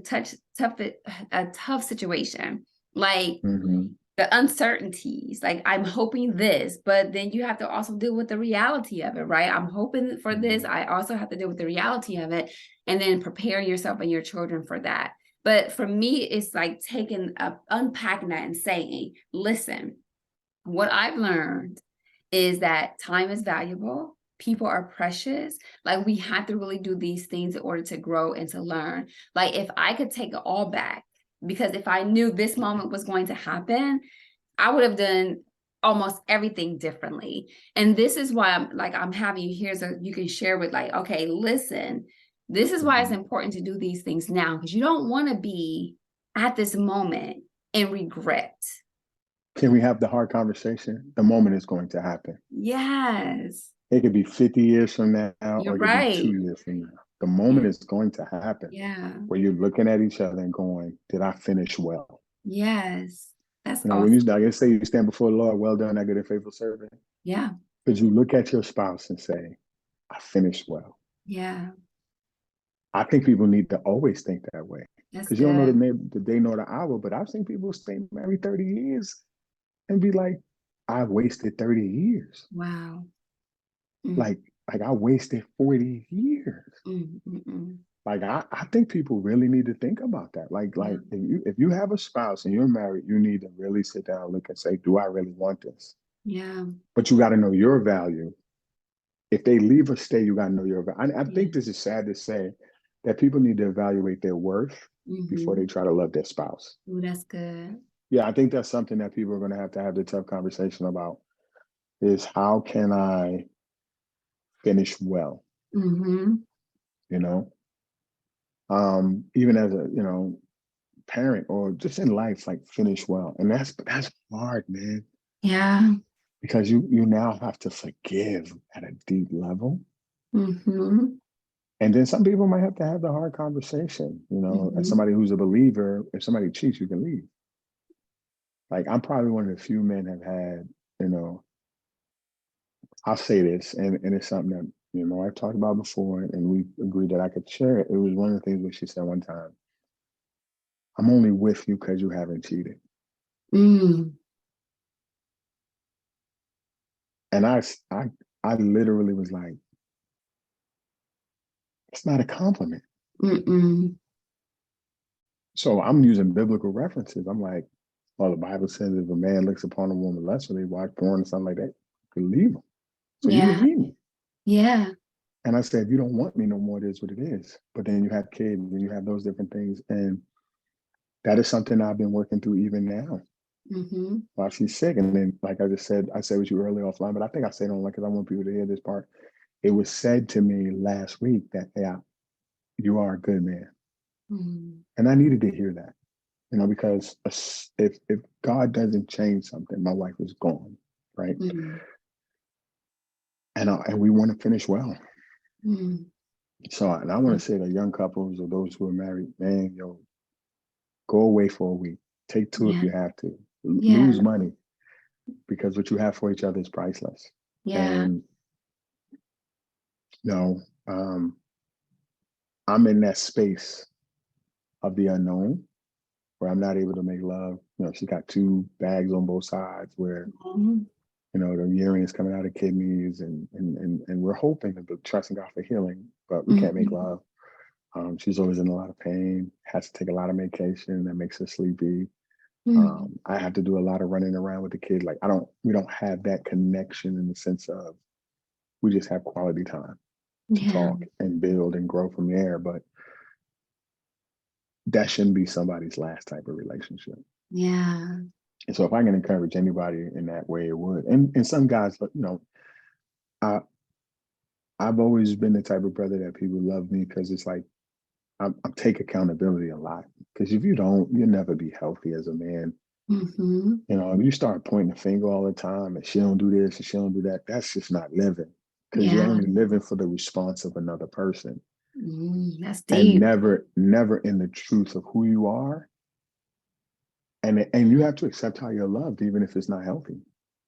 tough situation, like Mhm. the uncertainties, like I'm hoping this, but then you have to also deal with the reality of it, right? I'm hoping for this. Mhm. I also have to deal with the reality of it and then prepare yourself and your children for that. But for me, it's like taking up, unpacking that and saying, listen, what I've learned is that time is valuable. People are precious. Like we have to really do these things in order to grow and to learn. Like if I could take it all back, because if I knew this moment was going to happen, I would have done almost everything differently. And this is why I'm having you here so you can share with like, okay, listen, this is why it's Mhm. important to do these things now because you don't want to be at this moment in regret. Can we have the hard conversation? The moment is going to happen. Yes, It could be 50 years from now, you're or it could be right. 2 years from now. The moment Yeah, is going to happen yeah, where you're looking at each other and going, did I finish well? yes. That's You know, when you, awesome. like I say, you stand before the Lord, well done, that good and faithful servant. Yeah, Could you look at your spouse and say, I finished well? yeah. I think people need to always think that way, That's because you don't know good. the day nor the hour, but I've seen people stay married 30 years and be like, I wasted 30 years. Wow. Mm, Like, like I wasted 40 years. mm, mm, mm. Like I think people really need to think about that. Like Yeah, if you have a spouse and you're married, you need to really sit down and look and say, do I really want this? yeah, But you got to know your value. If they leave or stay, you got to know your value. I yeah. think this is sad to say that people need to evaluate their worth before Mm-hmm. they try to love their spouse. Oh, that's good. Yeah, I think that's something that people are going to have the tough conversation about is how can I finish well, Mm-hmm. you know? Even as a, parent or just in life, like finish well. And that's hard, man, Yeah. because you now have to forgive at a deep level. Mm-hmm. And then some people might have to have the hard conversation, as Mm-hmm. somebody who's a believer, if somebody cheats, you can leave. Like I'm probably one of the few men have had, you know, I'll say this, and it's something that my wife talked about before, and we agreed that I could share it. It was one of the things where she said one time, I'm only with you because you haven't cheated. Mm. And I literally was like, it's not a compliment. Mm-mm. So I'm using biblical references. I'm like, well, the Bible says if a man looks upon a woman lustfully, watch porn or something like that, you can leave him. So you can Yeah. leave me. Yeah. And I said, if you don't want me no more, it is what it is. But then you have kids and you have those different things. And that is something I've been working through even now Mm-hmm. while she's sick. And then, like I just said, I said with you earlier offline, but I think I said it online because I want people to hear this part. It was said to me last week that, yeah, you are a good man. Mm-hmm. And I needed to hear that. Because if God doesn't change something, my wife is gone, right? Mm-hmm. And we want to finish well. Mm-hmm. So, and I want to say to young couples or those who are married, man, go away for a week. Take two if Yeah. you have to. Yeah. Lose money because what you have for each other is priceless. Yeah. And you know, um, I'm in that space of the unknown where I'm not able to make love. She got two bags on both sides where Mhm. The urine is coming out of kidneys, and we're hoping and trusting God for healing, but we can't make love. She's always in a lot of pain, has to take a lot of medication that makes her sleepy. Mm. I have to do a lot of running around with the kid. Like we don't have that connection in the sense of we just have quality time to Yeah. talk and build and grow from there. But that shouldn't be somebody's last type of relationship. Yeah. And so if I can encourage anybody in that way, it would. And some guys, I I've always been the type of brother that people love me because it's like I take accountability a lot. Because if you don't, you'll never be healthy as a man. Mm-hmm. If you start pointing the finger all the time and she don't do this and she don't do that, that's just not living. Because you're Yeah. only living for the response of another person That's and deep. never in the truth of who you are. And you have to accept how you're loved, even if it's not healthy.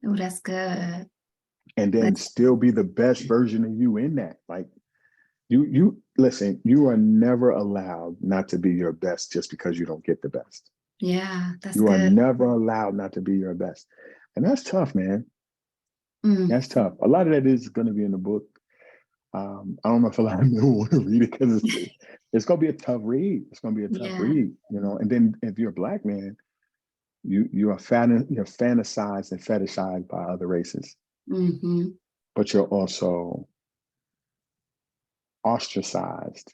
Oh, that's good. And then That's, still be the best version of you in that. Like you listen, you are never allowed not to be your best just because you don't get the best. yeah, that's You are good. never allowed not to be your best. And that's tough, man. Mm. That's tough. A lot of that is going to be in the book. I don't know if a lot of men want to read it because it's going to be a tough read. It's going to be a tough Yeah. read, And then if you're a Black man, you're fantasized and fetishized by other races, Mm-hmm. but you're also ostracized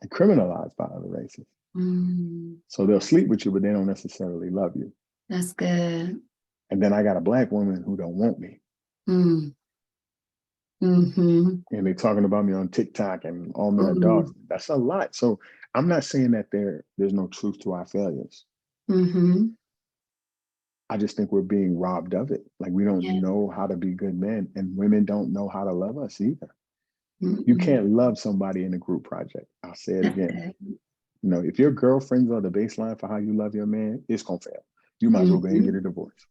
and criminalized by other races. Mm. So they'll sleep with you, but they don't necessarily love you. That's good. And then I got a Black woman who don't want me. Mm. Mm-hmm. And they're talking about me on TikTok and all my dogs. Mm. That's a lot. So I'm not saying that there's no truth to our failures. Mm-hmm. I just think we're being robbed of it. Like we don't Yeah. know how to be good men, and women don't know how to love us either. You Mm-mm. can't love somebody in a group project. I'll say it That's again. good. If your girlfriends are the baseline for how you love your man, it's gonna fail. You might as well go ahead and Mm-hmm. get a divorce.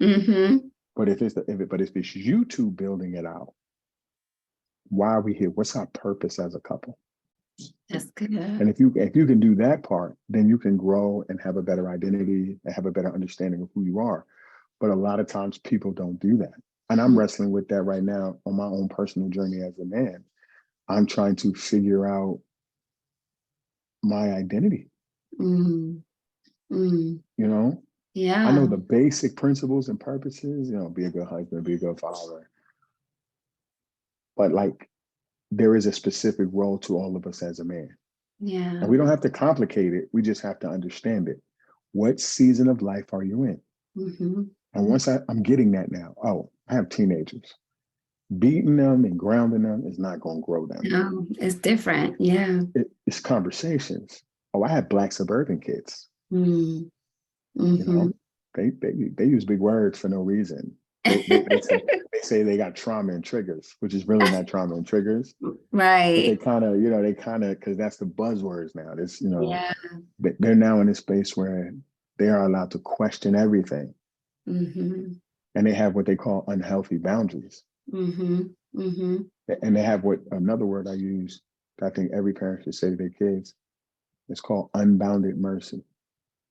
Mm-hmm. But if it's you two building it out, why are we here? What's our purpose as a couple? That's good. And if you can do that part, then you can grow and have a better identity and have a better understanding of who you are. But a lot of times people don't do that. And I'm wrestling with that right now on my own personal journey as a man. I'm trying to figure out my identity. Mm. Mm. I Yeah. know the basic principles and purposes, be a good husband, be a good father. But like there is a specific role to all of us as a man. Yeah. And we don't have to complicate it. We just have to understand it. What season of life are you in? Mm-hmm. And once I'm getting that now, I have teenagers. Beating them and grounding them is not going to grow them. No, it's different. Yeah. It's conversations. I have Black suburban kids. Mm. You Mm-hmm. know, they use big words for no reason. They say they got trauma and triggers, which is really not trauma and triggers. But they Right. kind of, because that's the buzzwords now. This, Yeah. they're now in a space where they are allowed to question everything, Mm-hmm. and they have what they call unhealthy boundaries. Mm-hmm. Mm-hmm. And they have what another word I use that I think every parent should say to their kids. It's called unbounded mercy.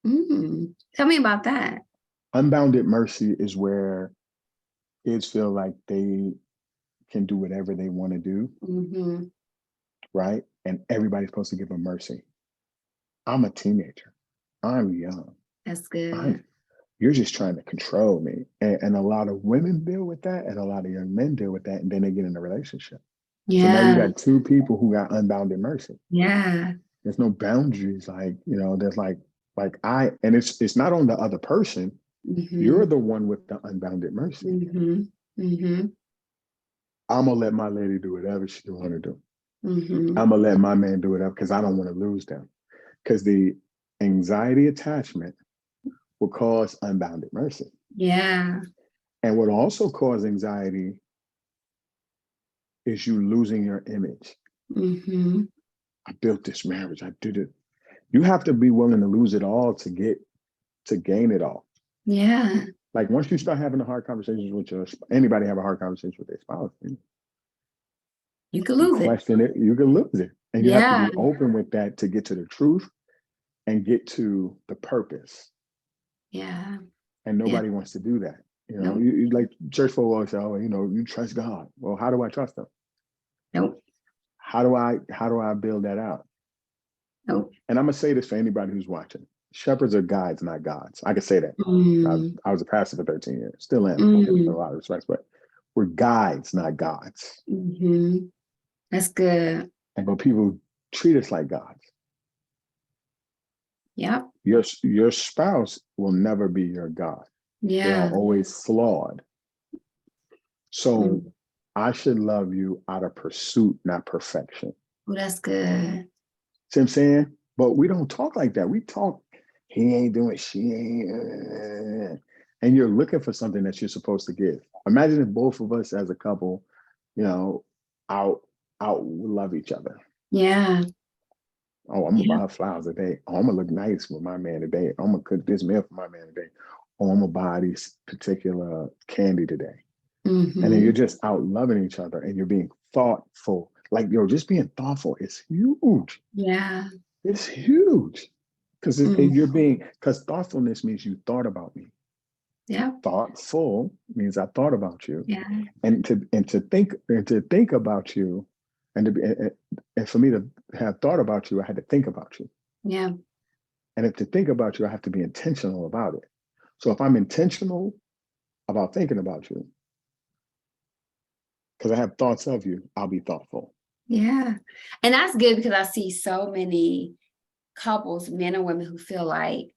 Mm. Tell me about that. Unbounded mercy is where kids feel like they can do whatever they want to do, Mm-hmm. right? And everybody's supposed to give them mercy. I'm a teenager. I'm young. That's good. You're just trying to control me. And a lot of women deal with that, and a lot of young men deal with that, and then they get in a relationship. So now you Yeah. got two people who got unbounded mercy. Yeah. There's no boundaries. There's and it's not on the other person. Mm-hmm. You're the one with the unbounded mercy. Mm-hmm. Mm-hmm. I'm gonna let my lady do whatever she want to do. Mm-hmm. I'm gonna let my man do whatever because I don't want to lose them. Because the anxiety attachment will cause unbounded mercy. Yeah. And what also cause anxiety is you losing your image. Mm-hmm. I built this marriage. I did it. You have to be willing to lose it all to gain it all. Yeah. Like once you start having the hard conversations with anybody have a hard conversation with their spouse, You could you lose it. question it, you can lose it. And you have to Yeah. be open with that to get to the truth and get to the purpose. Yeah. And Yeah. nobody wants to do that. You know, Nope. you like church folk always say, oh, you know, you trust God. Well, how do I trust him? Nope. How do I build that out? Nope. And I'm gonna say this for anybody who's watching. Shepherds are guides, not gods. I can say that. Mm, I was a pastor for 13 years, still am in a mm, lot of respects, but we're guides, not gods. hmm. That's good. But people treat us like gods. Yep. Your spouse will never be your God. They are Yeah. always flawed. So Mm. I should love you out of pursuit, not perfection. Oh, that's good. See what I'm saying? But we don't talk like that. We talk, he ain't doing, she ain't, and you're looking for something that you're supposed to give. Imagine if both of us as a couple, you know, out love each other. Yeah. Oh, I'm gonna Yeah. buy her flowers today. Oh, I'm gonna look nice with my man today. I'm gonna cook this meal for my man today. Oh, I'm gonna buy this particular candy today. And then Hmm. you're just out loving each other and you're being thoughtful. Like, yo, just being thoughtful is huge. Yeah. It's huge. Because Mm. because thoughtfulness means you thought about me. Yeah. Thoughtful means I thought about you. Yeah. And to think about you and for me to have thought about you, I had to think about you. Yeah. And if to think about you, I have to be intentional about it. So if I'm intentional about thinking about you, because I have thoughts of you, I'll be thoughtful. Yeah. And that's good because I see so many couples, men and women, who feel like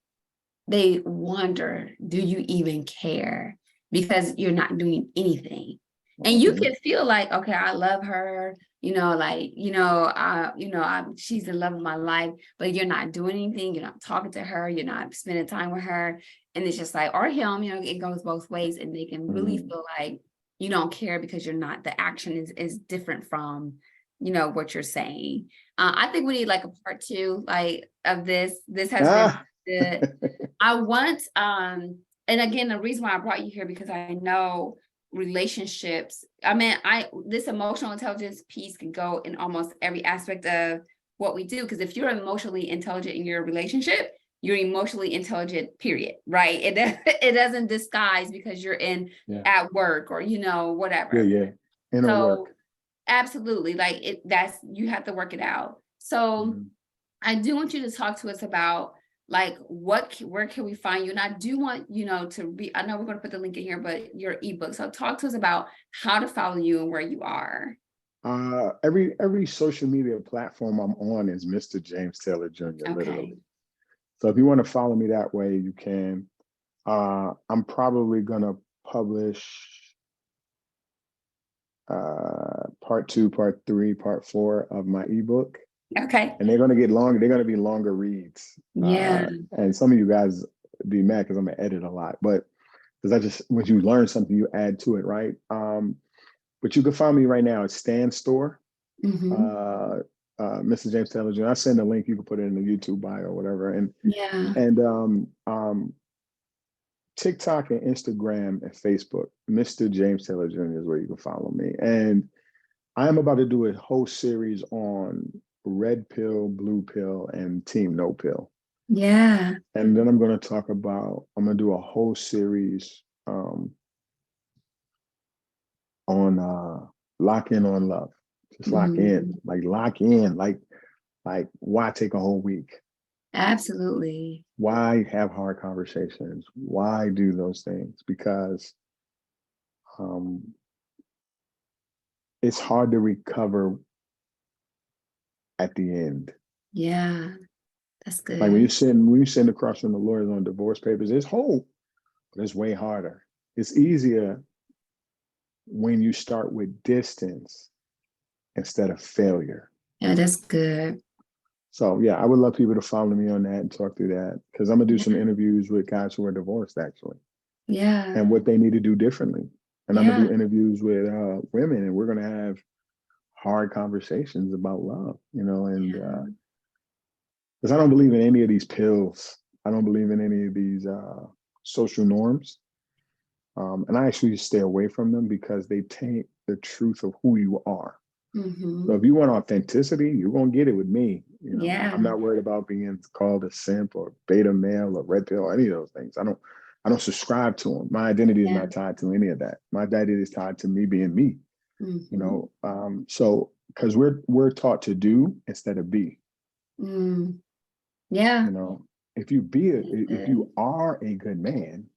they wonder, do you even care? Because you're not doing anything. And you Mhm. can feel like, okay, I love her, she's the love of my life, but you're not doing anything, you're not talking to her, you're not spending time with her. And it's just like, or him, it goes both ways, and they can really Mhm. feel like you don't care because you're not, the action is different from what you're saying. I think we need like a part two, like, of this. This has been Ah. good. I want, and again, the reason why I brought you here, because I know relationships. I mean, this emotional intelligence piece can go in almost every aspect of what we do. Because if you're emotionally intelligent in your relationship, you're emotionally intelligent, period. Right? It doesn't disguise because you're in Yeah. at work or Yeah. whatever. Yeah. Inner So work. absolutely, like you have to work it out. So Mhm. I do want you to talk to us about, like, where can we find you? And I do want, to be, I know we're going to put the link in here, but your ebook. So talk to us about how to follow you and where you are. Every social media platform I'm on is Mr. James Taylor Jr., Okay. literally. So if you want to follow me that way, you can. I'm probably gonna publish part 2, part 3, part 4 of my ebook. Okay. And they're gonna get long, they're gonna be longer reads. Yeah. And some of you guys be mad because I'm gonna edit a lot, but because when you learn something, you add to it, right? But you can find me right now at Stan Store, Hmm. Mr. James Taylor Jr. I send a link, you can put it in the YouTube bio or whatever. Yeah. And TikTok and Instagram and Facebook, Mr. James Taylor Jr. is where you can follow me. And I am about to do a whole series on red pill, blue pill, and team no pill. Yeah. And then I'm going to do a whole series on lock in on love. Just Mhm. lock in, like why take a whole week? Absolutely. Why have hard conversations? Why do those things? Because um, it's hard to recover at the end. Yeah. That's Like when good. you're sitting across from the lawyers on divorce papers, it's hope, but it's way harder. It's easier when you start with distance instead of failure. Yeah, that's good. So yeah, I would love people to follow me on that and talk through that, because I'm gonna do some Yeah. interviews with guys who are divorced actually Yeah. and what they need to do differently. And I'm gonna Yeah. do interviews with women, and we're gonna have hard conversations about love, and Yeah. because I don't believe in any of these pills. I don't believe in any of these social norms. And I actually stay away from them because they taint the truth of who you are. So Hmm. if you want authenticity, you're gonna get it with me. Yeah. I'm not worried about being called a simp or beta male or red pill or any of those things. I don't. I don't subscribe to them. My identity is Yeah. not tied to any of that. My identity is tied to me being me. You Mhm. know, so because we're taught to do instead of be. Mm. Yeah. You know, if you be a, That's if good. you are a good man,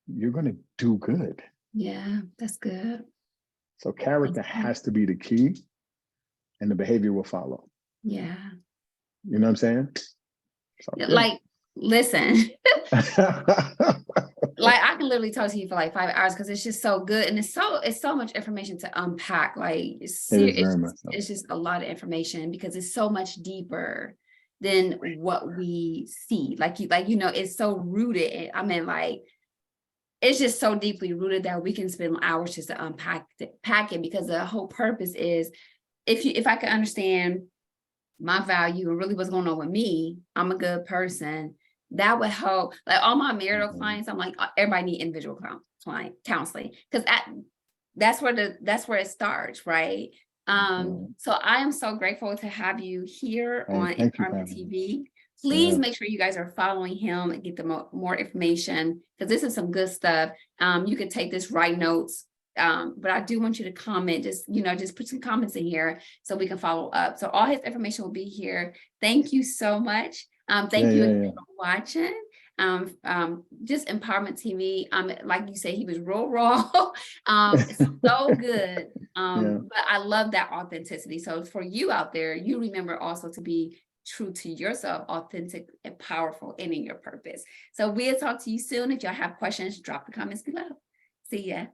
you're gonna do good. Yeah, that's good. So That's character good. has to be the key, and the behavior will follow. Yeah. You know what I'm saying? So yeah. Like, listen, like I can literally talk to you for like 5 hours because it's just so good and it's so much information to unpack. Like It is very much so. it's just a lot of information because it's so much deeper than what we see. Like it's so rooted. I mean, like it's just so deeply rooted that we can spend hours just to pack it because the whole purpose is if I could understand my value and really what's going on with me, I'm a good person. That would help. Like all my marital Mhm. clients, I'm like, everybody need individual client counseling because that's where it starts, right? Mhm. So I am so grateful to have you here Hey, on thank you, Empowerment Pamela. TV. Please Yeah. make sure you guys are following him and get the more information because this is some good stuff. You can take this, write notes. But I do want you to comment, just put some comments in here so we can follow up. So all his information will be here. Thank you so much. Yeah, Thank you yeah, again yeah. for watching. Just Empowerment TV. Like you said, he was real raw. It's so good. Yeah. But I love that authenticity. So for you out there, you remember also to be true to yourself, authentic and powerful and in your purpose. So we'll talk to you soon. If y'all have questions, drop the comments below. See ya.